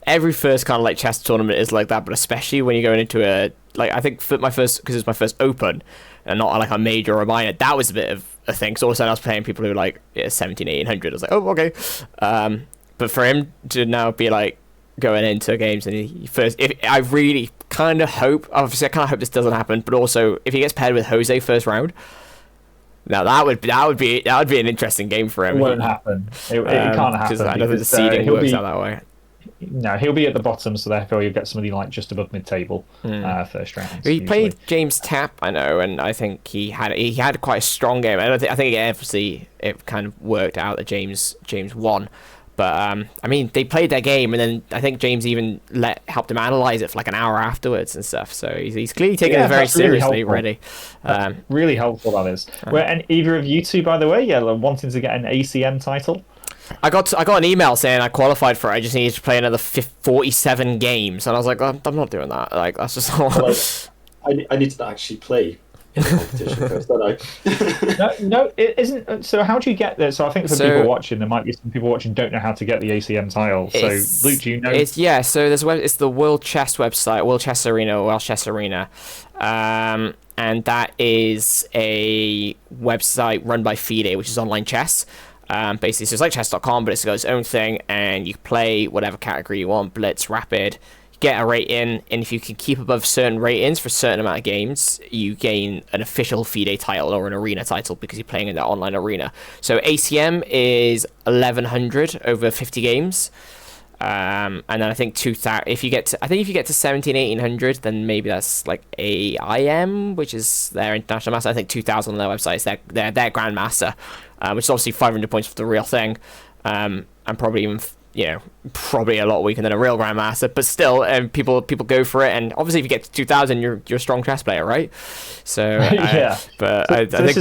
every first kind of like chess tournament is like that, but especially when you're going into I think for because it was my first Open and not like a major or a minor, that was a bit of a thing. So all of a sudden I was playing people who were like 17, 1800. I was like, oh, okay. But for him to now be like going into games and I really kind of hope, obviously I kind of hope this doesn't happen, but also if he gets paired with Jose first round, now that would be an interesting game for him. It won't happen. It can't happen because I don't think the seeding works out that way. No, he'll be at the bottom, so therefore you'll get somebody like just above mid-table first round. He played James Tapp, I know, and I think he had quite a strong game. I think obviously it kind of worked out that James won. But I mean, they played their game, and then I think James even helped him analyze it for like an hour afterwards and stuff. So he's clearly taking it very seriously already. Really helpful, that is. And either of you two, by the way, wanting to get an ACM title? I got an email saying I qualified for it. I just needed to play another 47 games, and I was like, I'm not doing that. Like, that's just not. I need to actually play in the competition first, don't I? No, it isn't. So how do you get there? So I think for people watching, there might be some people watching don't know how to get the ACM title. So Luke, do you know? So it's the World Chess website, World Chess Arena, Welsh Chess Arena, and that is a website run by FIDE, which is online chess. Basically, so it's like chess.com, but it's got its own thing, and you can play whatever category you want, Blitz, Rapid, get a rating, and if you can keep above certain ratings for a certain amount of games, you gain an official FIDE title or an arena title because you're playing in that online arena. So ACM is 1100 over 50 games. And then I think 2000, if you get to 17, 1800, then maybe that's like AIM, which is their international master. I think 2000 on their website is their grandmaster, which is obviously 500 points for the real thing, and probably even probably a lot weaker than a real grandmaster, but still, people go for it. And obviously, if you get to 2000, you're a strong chess player, right? So yeah. But so, I so think this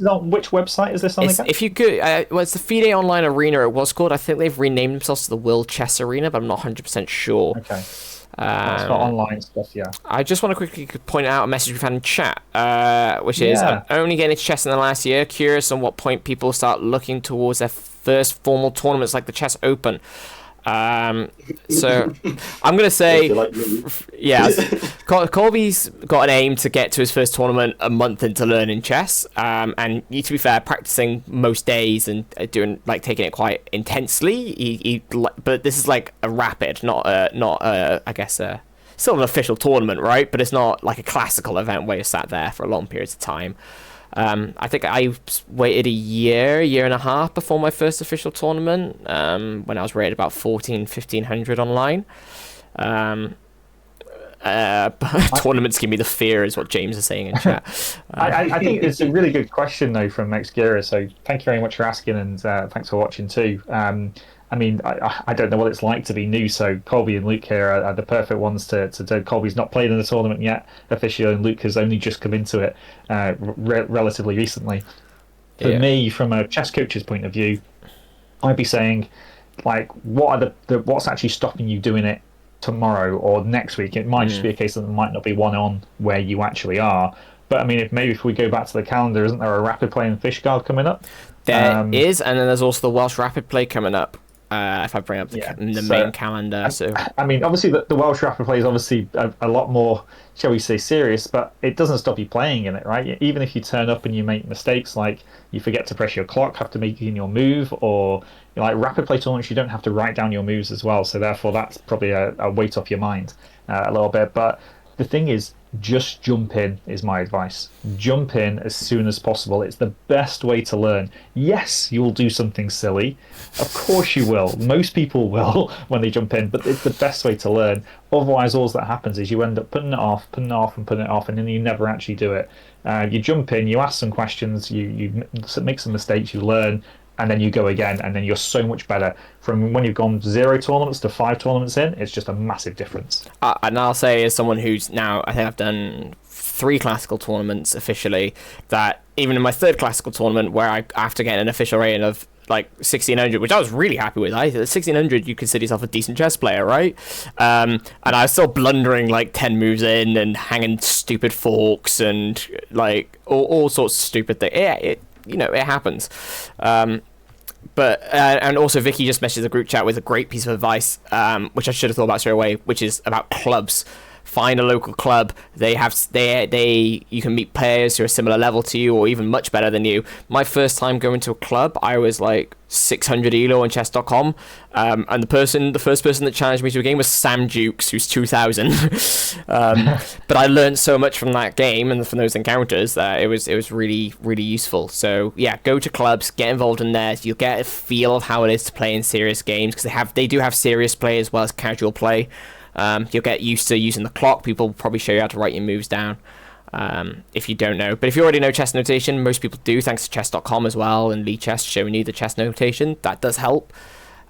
is on which website is this on again? if you could, well, it's the FIDE Online Arena. It was called. I think they've renamed themselves to the World Chess Arena, but I'm not 100% sure. Okay. That's for online stuff, yeah. I just want to quickly point out a message we've had in chat, which is I'm only getting into chess in the last year. Curious on what point people start looking towards their first formal tournaments like the Chess Open. So I'm gonna say, Colby's got an aim to get to his first tournament a month into learning chess, and to be fair, practicing most days and taking it quite intensely. But this is like a rapid, not I guess still an official tournament, right? But it's not like a classical event where you sat there for a long periods of time. I think I waited a year and a half before my first official tournament, when I was rated about 1,500 online. Tournaments give me the fear, is what James is saying in chat. I think it's a really good question, though, from Mexgira, so thank you very much for asking, and thanks for watching, too. I mean, I don't know what it's like to be new, so Colby and Luke here are the perfect ones to do. Colby's not played in the tournament yet officially, and Luke has only just come into it relatively recently. For me, from a chess coach's point of view, I'd be saying, like, what's actually stopping you doing it tomorrow or next week? It might just be a case that there might not be one on where you actually are. But I mean, if we go back to the calendar, isn't there a rapid play in Fishguard coming up? There is, and then there's also the Welsh rapid play coming up. If I bring up the main calendar. So I mean, obviously the Welsh rapid play is obviously a lot more, shall we say, serious, but it doesn't stop you playing in it, right? Even if you turn up and you make mistakes, like you forget to press your clock, have to make in your move, or like rapid play tournaments, you don't have to write down your moves as well. So therefore, that's probably a weight off your mind a little bit. But the thing is, just jump in is my advice. Jump in as soon as possible. It's the best way to learn. Yes, you'll do something silly. Of course you will. Most people will when they jump in, but it's the best way to learn. Otherwise, all that happens is you end up putting it off, and then you never actually do it. You jump in, you ask some questions, you make some mistakes, you learn, and then you go again, and then you're so much better. From when you've gone 0 tournaments to 5 tournaments in, it's just a massive difference. And I'll say, as someone who's now, I think I've done 3 classical tournaments officially, that even in my 3rd classical tournament, where I, after getting an official rating of like 1,600, which I was really happy with. 1,600, you consider yourself a decent chess player, right? And I was still blundering like 10 moves in and hanging stupid forks and like all sorts of stupid things. Yeah, it happens. But and also Vicky just messaged the group chat with a great piece of advice, which I should have thought about straight away, which is about clubs. Find a local club. You can meet players who are similar level to you or even much better than you. My first time going to a club, I was like 600 elo on chess.com, and the first person that challenged me to a game was Sam Jukes, who's 2000. But I learned so much from that game and from those encounters that it was really, really useful. So yeah, go to clubs, get involved in there. You'll get a feel of how it is to play in serious games, because they do have serious play as well as casual play. You'll get used to using the clock. People will probably show you how to write your moves down, if you don't know. But if you already know chess notation, most people do, thanks to chess.com as well, and Lee Chess showing you the chess notation. That does help.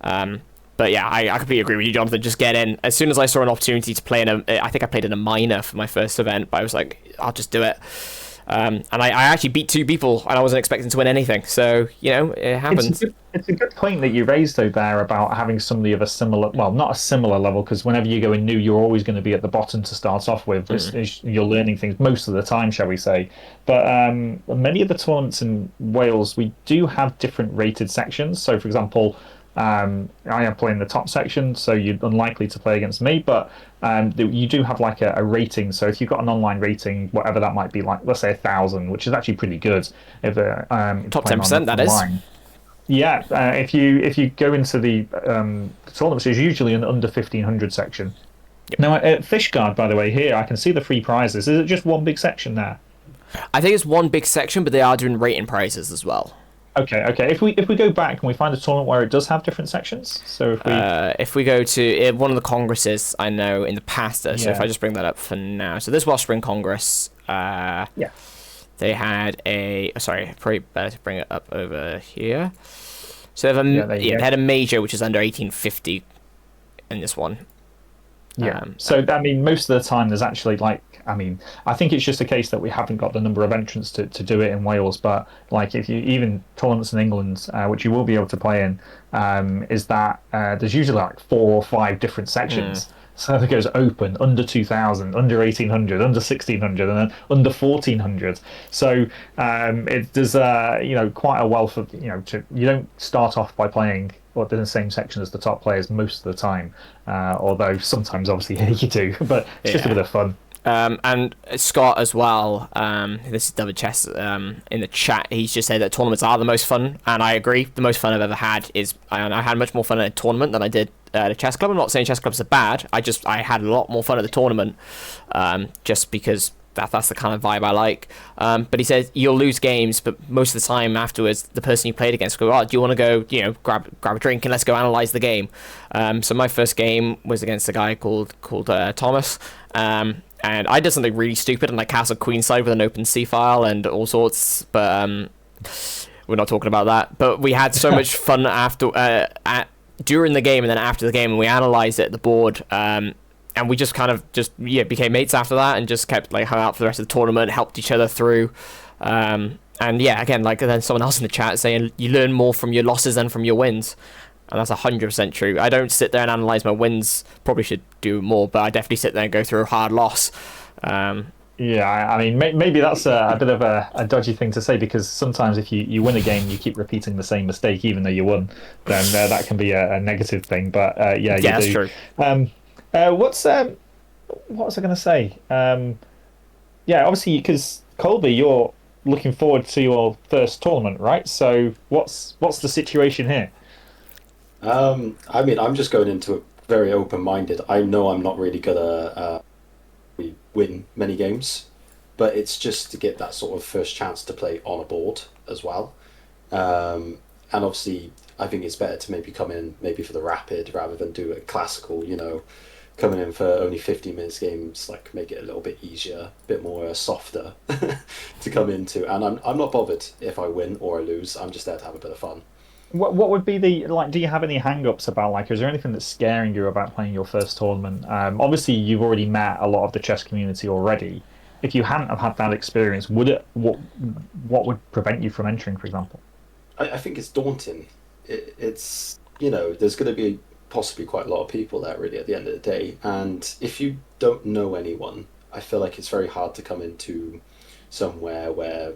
But yeah, I completely agree with you, Jonathan. Just get in. As soon as I saw an opportunity to play I think I played in a minor for my first event, but I was like, I'll just do it. And I actually beat 2 people, and I wasn't expecting to win anything. So, it happens. It's a good point that you raised, though, there about having somebody of a similar, well, not a similar level, because whenever you go in new, you're always going to be at the bottom to start off with. You're learning things most of the time, shall we say. But many of the tournaments in Wales, we do have different rated sections. So, for example, I am playing the top section, so you're unlikely to play against me, but you do have like a rating. So if you've got an online rating, whatever that might be, like let's say 1,000, which is actually pretty good. If top 10%, that online. Is. Yeah, if you go into the tournaments, it's usually an under 1,500 section. Yep. Now at Fishguard, by the way, here I can see the free prizes. Is it just one big section there? I think it's one big section, but they are doing rating prizes as well. Okay. If we go back and we find a tournament where it does have different sections, so if we go to one of the congresses, I know in the past. So if I just bring that up for now, so this Welsh Spring Congress, they had a. Sorry, probably better to bring it up over here. So they have you they had a major which is under 1850 in this one. Yeah. So I mean, most of the time there's actually I think it's just a case that we haven't got the number of entrants to do it in Wales. But like, if you even tournaments in England, which you will be able to play in, is that there's usually like 4 or 5 different sections. So it goes open, under 2000, under 1800, under 1600, and then under 1400. So there's quite a wealth of you don't start off by playing in the same section as the top players most of the time, although sometimes obviously you do, but it's just a bit of fun. And Scott as well, this is David Chess in the chat, he's just said that tournaments are the most fun, and I agree. The most fun I've ever had is, I had much more fun at a tournament than I did at a chess club. I'm not saying chess clubs are bad, I had a lot more fun at the tournament, just because that's the kind of vibe I like. But he says you'll lose games, but most of the time afterwards, the person you played against will go, do you want to go, grab a drink and let's go analyze the game. So my first game was against a guy called Thomas, and I did something really stupid and I castled queenside with an open C file and all sorts, but we're not talking about that. But we had so much fun during the game and then after the game, and we analysed it at the board, and we just kind of became mates after that and just kept hung out for the rest of the tournament, helped each other through. And yeah, again, then someone else in the chat saying you learn more from your losses than from your wins. And that's 100% true. I don't sit there and analyse my wins. Probably should do more, but I definitely sit there and go through a hard loss. Yeah, I mean, maybe that's a bit of a dodgy thing to say, because sometimes if you win a game, you keep repeating the same mistake even though you won, then that can be a negative thing. But yeah, that's do. True. What was I going to say? Yeah, obviously, because Colby, you're looking forward to your first tournament, right? So what's the situation here? I mean, I'm just going into it very open-minded. I know I'm not really gonna win many games, but it's just to get that sort of first chance to play on a board as well. And obviously, I think it's better to maybe come in maybe for the rapid rather than do a classical, coming in for only 50 minutes games, make it a little bit easier, a bit more softer to come into. And I'm not bothered if I win or I lose. I'm just there to have a bit of fun. What would be do you have any hang-ups about, is there anything that's scaring you about playing your first tournament? Obviously, you've already met a lot of the chess community already. If you hadn't have had that experience, what would prevent you from entering, for example? I think it's daunting. It's, there's going to be possibly quite a lot of people there really at the end of the day. And if you don't know anyone, I feel like it's very hard to come into somewhere where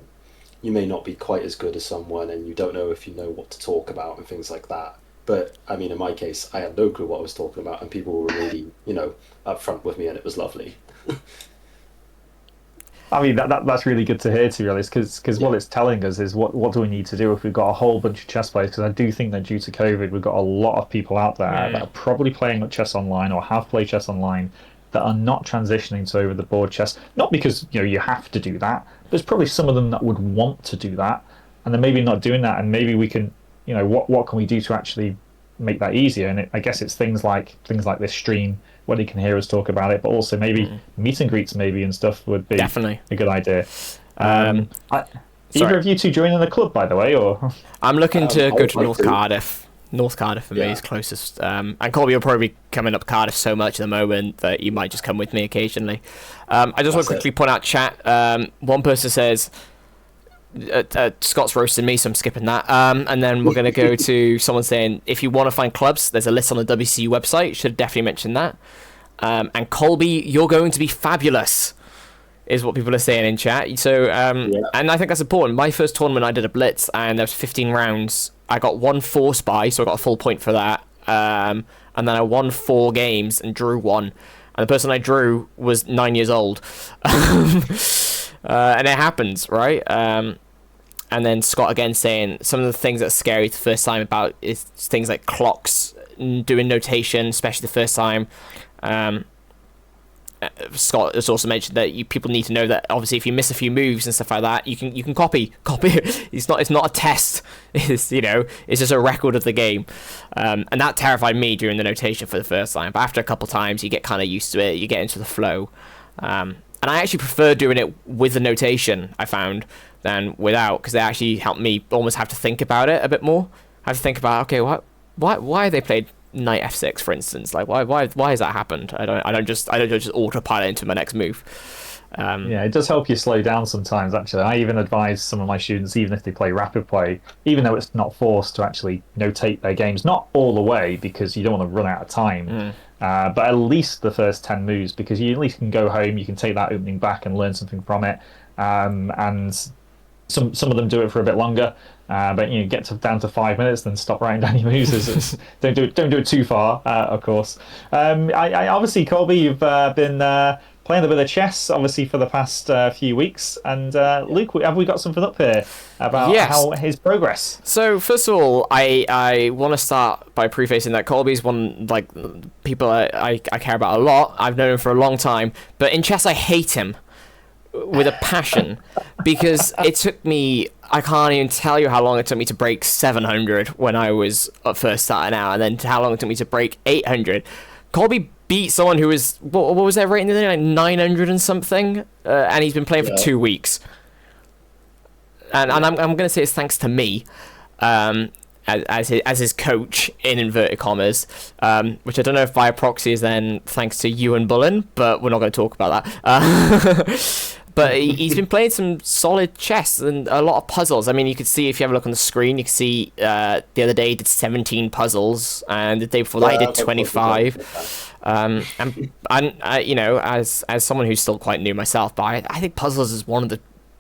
you may not be quite as good as someone and you don't know if you know what to talk about and things like that. But I mean, in my case, I had no clue what I was talking about and people were really, upfront with me, and it was lovely. I mean, that's really good to hear, to be honest, because what it's telling us is what do we need to do if we've got a whole bunch of chess players, because I do think that due to COVID, we've got a lot of people out there that are probably playing chess online or have played chess online that are not transitioning to over the board chess, not because you have to do that. There's probably some of them that would want to do that, and they're maybe not doing that. And maybe we can, what can we do to actually make that easier? And I guess it's things like this stream where they can hear us talk about it, but also maybe meet and greets and stuff would be definitely a good idea. Either of you two joining the club, by the way, or I'm looking to go to North Cardiff. North Cardiff for me is closest. And Colby, you're probably coming up Cardiff so much at the moment that you might just come with me occasionally. I just want to quickly point out chat. One person says, Scott's roasting me, so I'm skipping that. And then we're going to go to someone saying, if you want to find clubs, there's a list on the WCU website. Should definitely mention that. And Colby, you're going to be fabulous, is what people are saying in chat. So, and I think that's important. My first tournament, I did a blitz, and there was 15 rounds. I got one force buy, so I got a full point for that. And then I won 4 games and drew 1. And the person I drew was 9 years old. And it happens, right? And then Scott again saying some of the things that are scary the first time about is things like clocks, doing notation, especially the first time. Scott has also mentioned that people need to know that obviously if you miss a few moves and stuff like that, you can copy. It's not a test. It's just a record of the game, and that terrified me during the notation for the first time. But after a couple times, you get kind of used to it. You get into the flow, and I actually prefer doing it with the notation, I found, than without, because they actually helped me almost have to think about it a bit more. I have to think about, okay, why they played knight f6, for instance? Like, why has that happened? I don't just autopilot into my next move. Yeah, it does help you slow down sometimes, actually. I even advise some of my students, even if they play rapid play, even though it's not forced, to actually notate their games, not all the way, because you don't want to run out of time, but at least the first 10 moves, because you at least can go home, you can take that opening back and learn something from it. And some of them do it for a bit longer, but get down to 5 minutes, then stop writing down your moves. Don't do it too far, of course. I obviously, Colby, you've been playing a bit of chess, obviously, for the past few weeks. And Luke, have we got something up here about how his progress? So first of all, I want to start by prefacing that Colby's one people I care about a lot. I've known him for a long time, but in chess I hate him with a passion, because it took me, I can't even tell you how long it took me to break 700 when I was first starting out, and then how long it took me to break 800. Colby beat someone who was, what was their rating the other day, like 900 and something, and he's been playing for 2 weeks. And I'm going to say it's thanks to me, as his coach, in inverted commas, which I don't know if via proxy is then thanks to you and Bullen, but we're not going to talk about that. But he's been playing some solid chess and a lot of puzzles. I mean, you could see, if you have a look on the screen, you can see the other day he did 17 puzzles, and the day before that he did 25. And as someone who's still quite new myself, but I think puzzles is one of the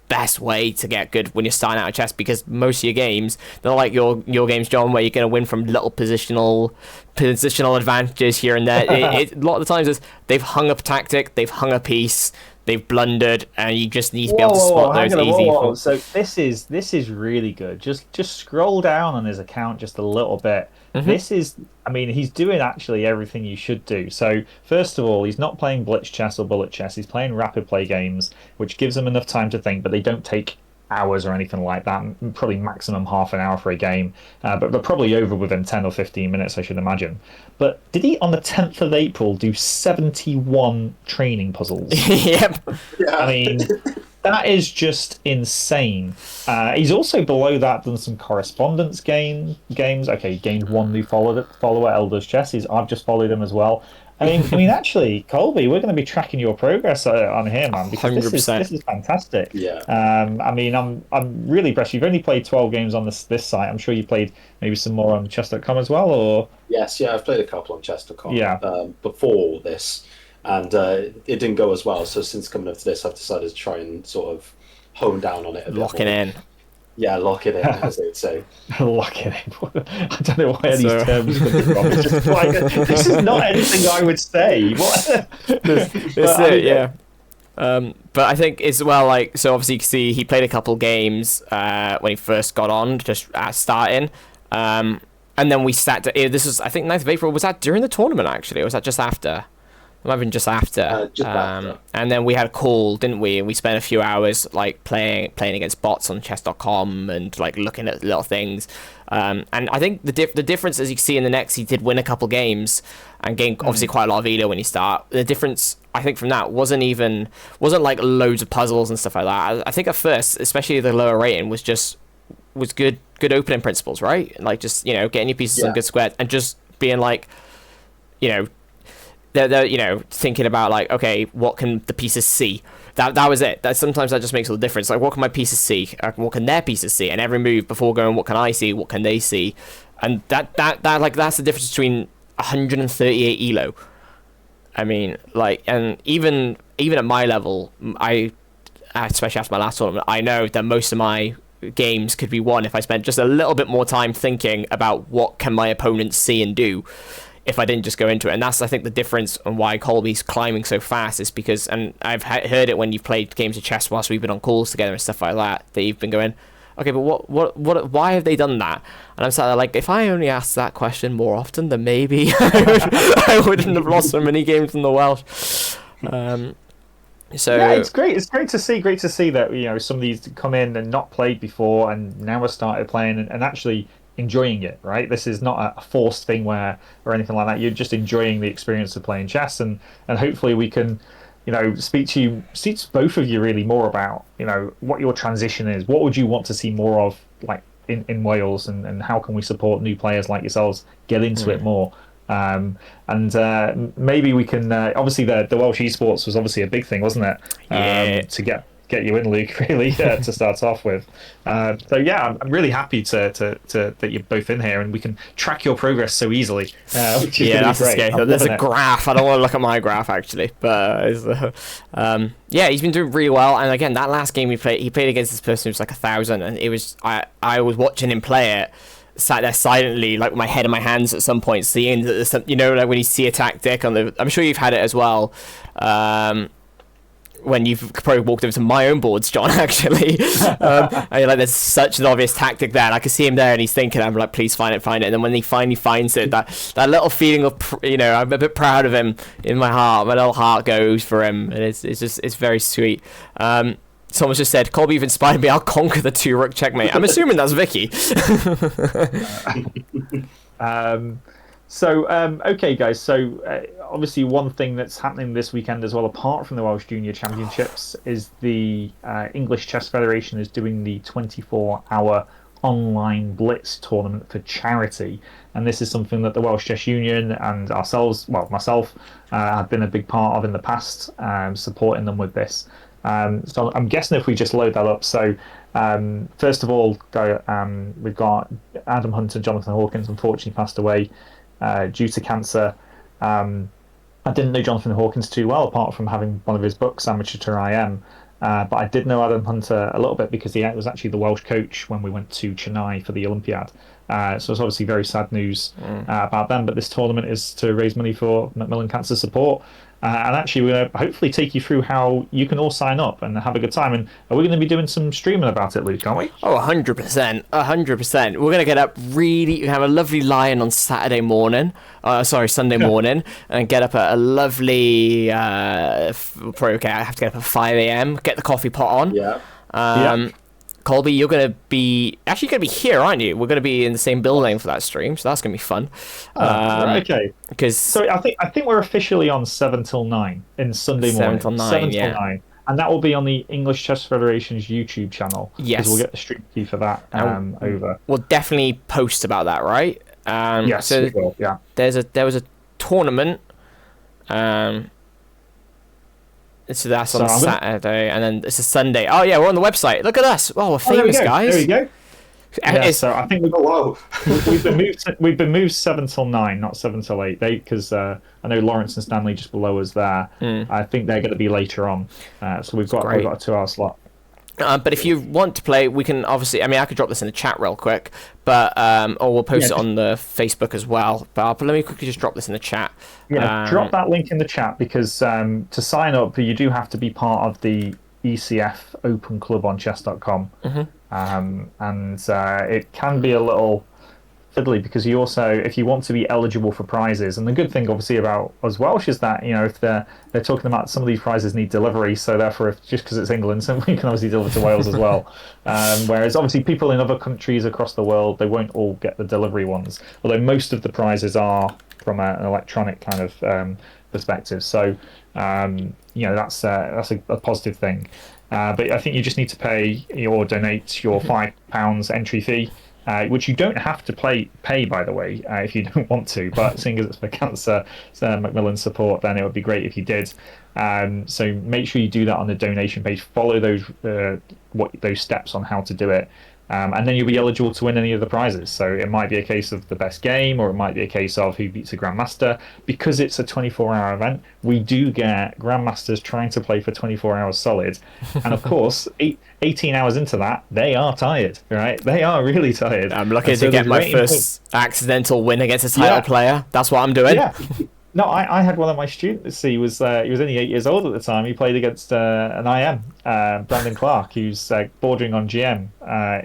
best way to get good when you're starting out at chess, because most of your games, they're like your games, John, where you're going to win from little positional advantages here and there. A lot of the times is they've hung up a tactic, they've hung a piece, they've blundered, and you just need to be able to spot those easy. So this is really good. Just scroll down on his account just a little bit. This is, I mean, he's doing actually everything you should do. So first of all, he's not playing blitz chess or bullet chess. He's playing rapid play games, which gives him enough time to think, but they don't take hours or anything like that. Probably maximum half an hour for a game, but they're probably over within 10 or 15 minutes, I should imagine. But did he, on the 10th of April, do 71 training puzzles? Yep. Yeah. I mean, that is just insane. He's also below that done some correspondence games. Okay, gained one new follower, Elder's Chess. I've just followed him as well. I mean, actually, Colby, we're going to be tracking your progress on here, man, because this is fantastic. Yeah. I mean, I'm really impressed. You've only played 12 games on this site. I'm sure you played maybe some more on chess.com as well, or? Yes, yeah, I've played a couple on chess.com. Yeah. Before this, and it didn't go as well. So since coming up to this, I've decided to try and sort of hone down on it a bit. Lock it in. Yeah, lock it in, as they would say. Lock it in. I don't know where these terms come from. It's just like, this is not anything I would say. What? Yeah. But I think as well, like, so obviously you can see he played a couple games when he first got on, just starting. And then we sat. This was, I think, 9th of April. Was that during the tournament, actually, or was that just after? It might have been just after. After. And then we had a call, didn't we? And we spent a few hours like playing against bots on chess.com and like looking at little things. And I think the difference, as you can see in the next, he did win a couple games and gained obviously quite a lot of elo when he started. The difference, I think, from that wasn't like loads of puzzles and stuff like that. I think at first, especially the lower rating, was good opening principles, right? Like just getting your pieces on good squares and just being like, they're thinking about like, okay, what can the pieces see? That was it. Sometimes that just makes all the difference. Like, what can my pieces see? What can their pieces see? And every move before going, what can I see? What can they see? And that like that's the difference between 138 elo. I mean, like, and even at my level, especially after my last tournament, I know that most of my games could be won if I spent just a little bit more time thinking about what can my opponents see and do, if I didn't just go into it. And that's, I think, the difference on why Colby's climbing so fast is because, and I've heard it when you've played games of chess whilst we've been on calls together and stuff like that you've been going, okay, but why have they done that? And I'm sat there like, if I only asked that question more often, then maybe I wouldn't have lost so many games in the Welsh. So yeah, it's great. It's great to see that some of these come in and not played before, and now have started playing and actually enjoying it, right? This is not a forced thing or anything like that. You're just enjoying the experience of playing chess, and hopefully we can speak to both of you really more about what your transition is. What would you want to see more of, like in Wales, and how can we support new players like yourselves get into it more. And maybe we can. Obviously, the Welsh esports was obviously a big thing, wasn't it? Yeah. To get you in, Luke, really, to start off with. So yeah, I'm really happy to that you're both in here, and we can track your progress so easily. Which is Yeah, that's great. scary. There's a graph. I don't want to look at my graph actually, but yeah, he's been doing really well. And again, that last game he played against this person who was like 1,000, and it was I was watching him play it, sat there silently, like with my head in my hands at some point, seeing that there's some, like when you see a tactic on the, I'm sure you've had it as well, when you've probably walked over to my own boards, John, actually, and you're like, there's such an obvious tactic there, and I can see him there, and he's thinking, I'm like, please find it, and then when he finally finds it, that little feeling of, I'm a bit proud of him in my heart, my little heart goes for him, and it's very sweet. Someone just said, Colby, you've inspired me, I'll conquer the 2-rook checkmate. I'm assuming that's Vicky. Okay, guys. So obviously, one thing that's happening this weekend as well, apart from the Welsh Junior Championships, is the English Chess Federation is doing the 24-hour online blitz tournament for charity, and this is something that the Welsh Chess Union and myself, have been a big part of in the past, supporting them with this. So I'm guessing if we just load that up. So first of all, we've got Adam Hunter, Jonathan Hawkins, unfortunately passed away due to cancer. I didn't know Jonathan Hawkins too well, apart from having one of his books, Amateur to IM. But I did know Adam Hunter a little bit because he was actually the Welsh coach when we went to Chennai for the Olympiad. So it's obviously very sad news about them. But this tournament is to raise money for Macmillan Cancer Support. And actually, we're going to hopefully take you through how you can all sign up and have a good time. And are we going to be doing some streaming about it, Luke, aren't we? Oh, 100%. 100%. We're going to get up have a lovely lie-in on Sunday morning, and get up at a lovely, probably, okay, I have to get up at 5 a.m., get the coffee pot on. Yeah. Colby, you're going to be here, aren't you? We're going to be in the same building for that stream, so that's going to be fun. Okay. Because so I think we're officially on 7 till 9 in Sunday morning. 7 till 9, and that will be on the English Chess Federation's YouTube channel. Yes. Because we'll get the stream key for that over. We'll definitely post about that, right? Yes, so we will. Yeah. There was a tournament. So that's on Saturday, and then it's a Sunday. Oh yeah, we're on the website. Look at us. Oh, we're famous, guys. There we go. Yeah, so I think we've been moved 7 till 9, not 7 till 8. Because I know Lawrence and Stanley just below us there. I think they're going to be later on. So we've got a 2-hour slot. But if you want to play, we can obviously. I mean, I could drop this in the chat real quick, but or we'll post it on the Facebook as well. But let me quickly just drop this in the chat. Yeah, drop that link in the chat because to sign up, you do have to be part of the ECF Open Club on chess.com. And it can be a little fiddly because you also, if you want to be eligible for prizes, and the good thing obviously about us Welsh is that if they're talking about some of these prizes need delivery, so therefore just because it's England, so we can obviously deliver to Wales as well. Whereas obviously people in other countries across the world, they won't all get the delivery ones, although most of the prizes are from an electronic kind of perspective. So that's a positive thing. But I think you just need to pay or donate your £5 entry fee. Which you don't have to pay, by the way, if you don't want to. But seeing as it's for cancer Macmillan support, then it would be great if you did. So make sure you do that on the donation page. Follow those steps on how to do it, and then you'll be eligible to win any of the prizes. So it might be a case of the best game, or it might be a case of who beats a grandmaster. Because it's a 24-hour event, we do get grandmasters trying to play for 24 hours solid, and of course 18 hours into that, they are tired, right? They are really tired. I'm lucky to get my first accidental win against a title player. That's what I'm doing. Yeah. No, I had one of my students. He was only 8 years old at the time. He played against an IM, Brandon Clark, who's bordering on GM,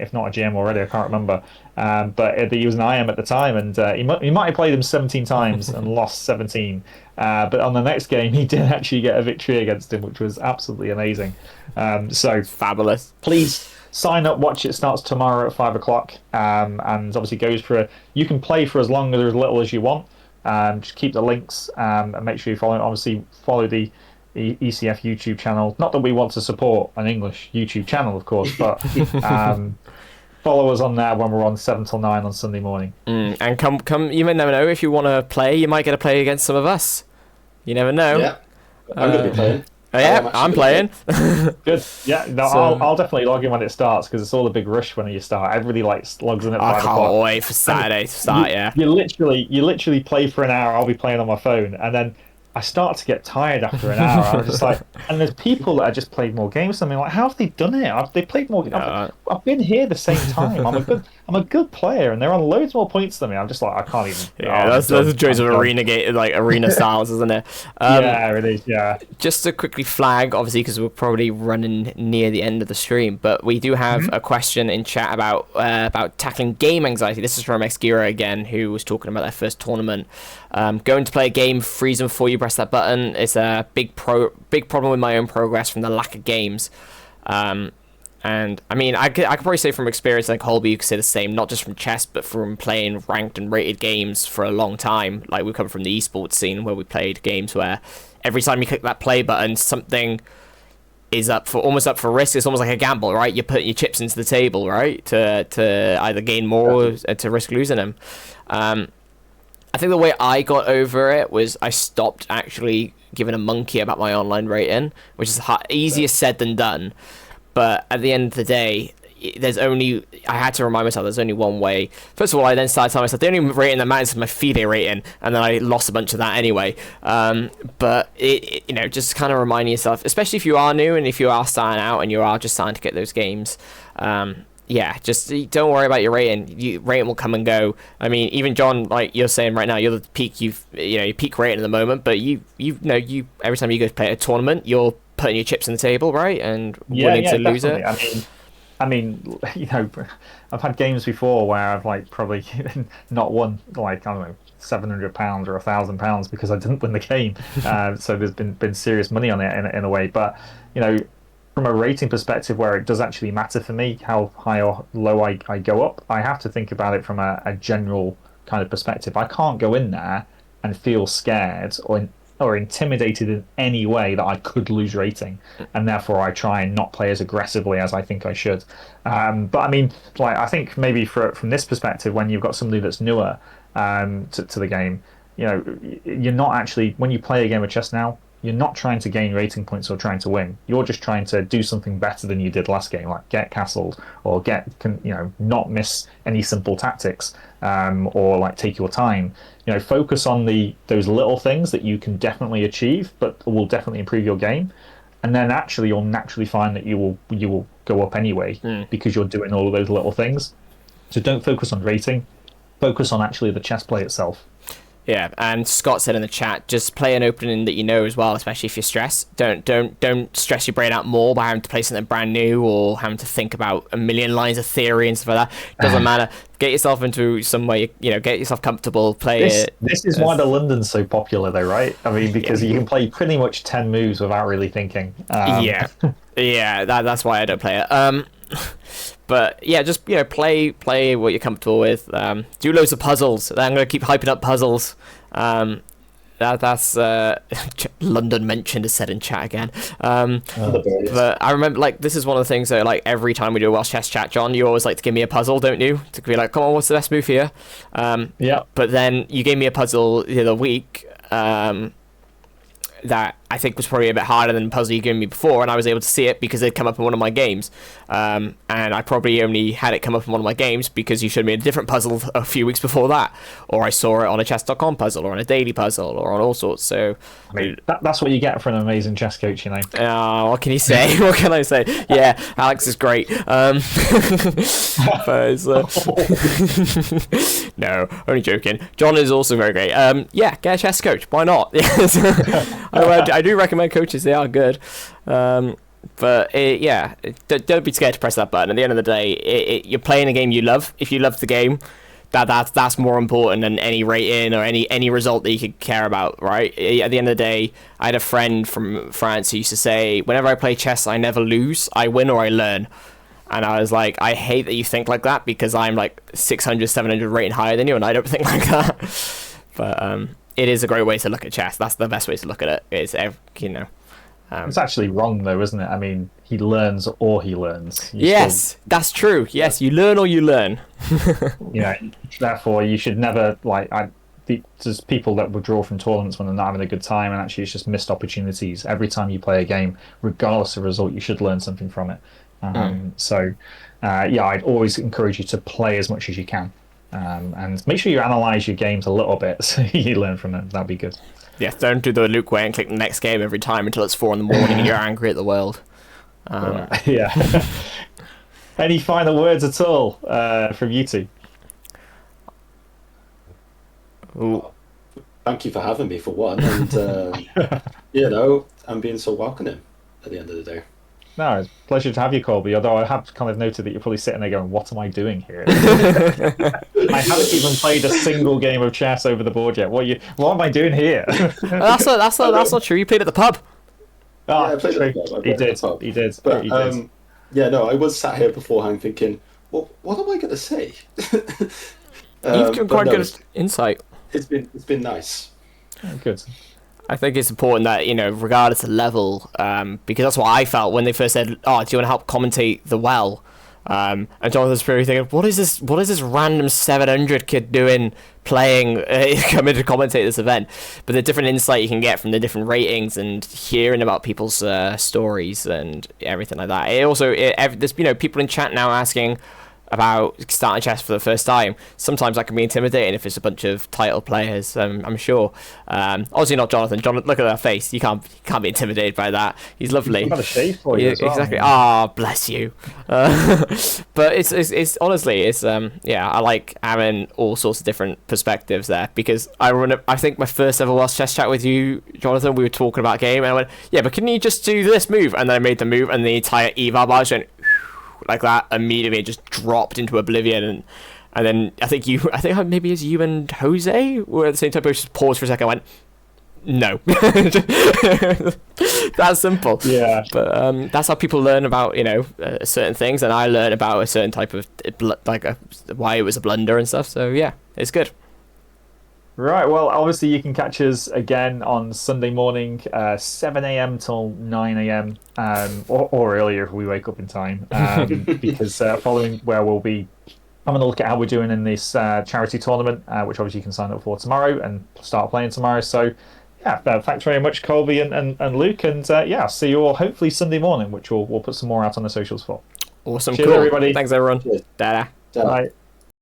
if not a GM already. I can't remember. But he was an IM at the time, and he might have played him 17 times and lost 17. But on the next game, he did actually get a victory against him, which was absolutely amazing. So fabulous. Please sign up. Watch it. Starts tomorrow at 5 o'clock, and obviously goes for you can play for as long or as little as you want. Just keep the links and make sure you follow the ECF YouTube channel. Not that we want to support an English YouTube channel, of course, but Follow us on there when we're on 7 till 9 on Sunday morning. And come. You may never know, if you want to play, you might get to play against some of us. You never know. Yeah, I'm going to be playing. Oh, yeah, I'm playing. Good. Yeah, no, So- I'll definitely log in when it starts because it's all a big rush when you start. Everybody logs in at I 5 can't o'clock. wait for Saturday to start. Yeah. You literally play for an hour. I'll be playing on my phone, and then I start to get tired after an hour. I'm just like, and there's people that have just played more games than me. Like, how have they done it? They played more. I've been here the same time. I'm a good player, and they're on loads more points than me. I'm just like, I can't even. Yeah, that's the joys of arena styles, isn't it? Yeah, it is. Yeah. Just to quickly flag, obviously, because we're probably running near the end of the stream, but we do have a question in chat about tackling game anxiety. This is from Exgira again, who was talking about their first tournament. Going to play a game, freezing before you press that button is a big problem with my own progress from the lack of games. And I mean, I could probably say from experience, like Colby, you could say the same, not just from chess, but from playing ranked and rated games for a long time. Like, we come from the esports scene where we played games where every time you click that play button, something is almost up for risk. It's almost like a gamble, right? You're putting your chips into the table, right, to either gain more or to risk losing them. I think the way I got over it was I stopped actually giving a monkey about my online rating, which is easier said than done. But at the end of the day, I had to remind myself there's only one way. First of all, I then started telling myself the only rating that matters is my FIDE rating, and then I lost a bunch of that anyway. But just kind of reminding yourself, especially if you are new and if you are starting out and you are just starting to get those games, just don't worry about your rating. Rating will come and go. I mean, even John, like you're saying right now, you're the peak. Your peak rating at the moment, but you every time you go to play a tournament, you're putting your chips on the table, right, and willing to lose it. I mean, I've had games before where I've probably not won £700 or £1,000 because I didn't win the game. So there's been serious money on it in a way, but from a rating perspective, where it does actually matter for me how high or low I go up, I have to think about it from a general kind of perspective. I can't go in there and feel scared or intimidated in any way that I could lose rating, and therefore I try and not play as aggressively as I think I should. But I mean, I think maybe from this perspective, when you've got somebody that's newer to the game, you're not actually, when you play a game of chess now, you're not trying to gain rating points or trying to win. You're just trying to do something better than you did last game, like get castled or not miss any simple tactics, or take your time. Focus on those little things that you can definitely achieve, but will definitely improve your game. And then actually, you'll naturally find that you will go up anyway because you're doing all of those little things. So don't focus on rating. Focus on actually the chess play itself. Yeah, and Scott said in the chat, just play an opening that you know as well, especially if you're stressed. Don't stress your brain out more by having to play something brand new or having to think about a million lines of theory and stuff like that. It doesn't matter. Get yourself into somewhere, get yourself comfortable, play it. This is why the London's so popular though, right? I mean, because you can play pretty much 10 moves without really thinking. Yeah, that's why I don't play it. But yeah, just play what you're comfortable with. Do loads of puzzles. I'm gonna keep hyping up puzzles. That's London mentioned is said in chat again. But I remember this is one of the things that every time we do a Welsh chess chat, John, you always like to give me a puzzle, don't you? To be like, come on, what's the best move here? Yeah. But then you gave me a puzzle the other week. That I think was probably a bit harder than the puzzle you gave me before, and I was able to see it because it'd come up in one of my games. And I probably only had it come up in one of my games because you showed me a different puzzle a few weeks before that, or I saw it on a chess.com puzzle, or on a daily puzzle, or on all sorts. So I mean, that's what you get for an amazing chess coach, what can you say? What can I say? Yeah, Alex is great. But no, only joking. John is also very great. Get a chess coach. Why not? I do recommend coaches. They are good. But don't be scared to press that button. At the end of the day, you're playing a game you love. If you love the game, that's more important than any rating or any result that you could care about, right? At the end of the day, I had a friend from France who used to say, whenever I play chess, I never lose. I win or I learn. And I was like, I hate that you think like that, because I'm 600, 700 rating higher than you, and I don't think like that. But it is a great way to look at chess. That's the best way to look at it. It's It's actually wrong, though, isn't it? I mean, he learns or he learns. Yes, that's true. Yes, you learn or you learn. Therefore, you should never, there's people that withdraw from tournaments when they're not having a good time, and actually it's just missed opportunities. Every time you play a game, regardless of result, you should learn something from it. I'd always encourage you to play as much as you can. And make sure you analyse your games a little bit so you learn from it. That'd be good. Yeah, don't do the Luke way and click the next game every time until it's 4 a.m. and you're angry at the world. Yeah. Any final words at all from you two? Ooh. Thank you for having me, for one, and and being so welcoming at the end of the day. No, it's a pleasure to have you, Colby, although I have kind of noted that you're probably sitting there going, what am I doing here? I haven't even played a single game of chess over the board yet. What am I doing here? That's not true. You played at the pub. I played at the pub. He did. But, I was sat here beforehand thinking, well, what am I going to say? You've got quite good insight. It's been nice. Oh, good. I think it's important that, regardless of level, because that's what I felt when they first said, "Oh, do you want to help commentate the Well?" And Jonathan's probably thinking, "What is this random 700 kid doing, playing, coming to commentate this event?" But the different insight you can get from the different ratings and hearing about people's stories and everything like that. There's people in chat now asking about starting chess for the first time. Sometimes that can be intimidating if it's a bunch of title players. I'm sure. Obviously not Jonathan. Look at that face. You can't be intimidated by that. He's lovely. He's got a shave for you as well. Exactly. Bless you. But it's honestly I like having all sorts of different perspectives there, because I think my first ever Welsh chess chat with you, Jonathan, we were talking about a game and I went, yeah, but can you just do this move? And then I made the move and the entire eval bar just went like that, immediately just dropped into oblivion, and then I think maybe it's you and Jose were at the same time. I just paused for a second. I went, no. That's simple. Yeah. But that's how people learn about certain things, and I learned about a certain type of why it was a blunder and stuff. So yeah, it's good. Right, well, obviously you can catch us again on Sunday morning, 7 a.m. till 9 a.m. Or earlier if we wake up in time, because following where we'll be having a look at how we're doing in this charity tournament, which obviously you can sign up for tomorrow and start playing tomorrow. So, yeah, thanks very much, Colby and Luke, and I'll see you all hopefully Sunday morning, which we'll put some more out on the socials for. Awesome, Cheers, cool. everybody. Thanks, everyone. Cheers. Ta-da. Bye.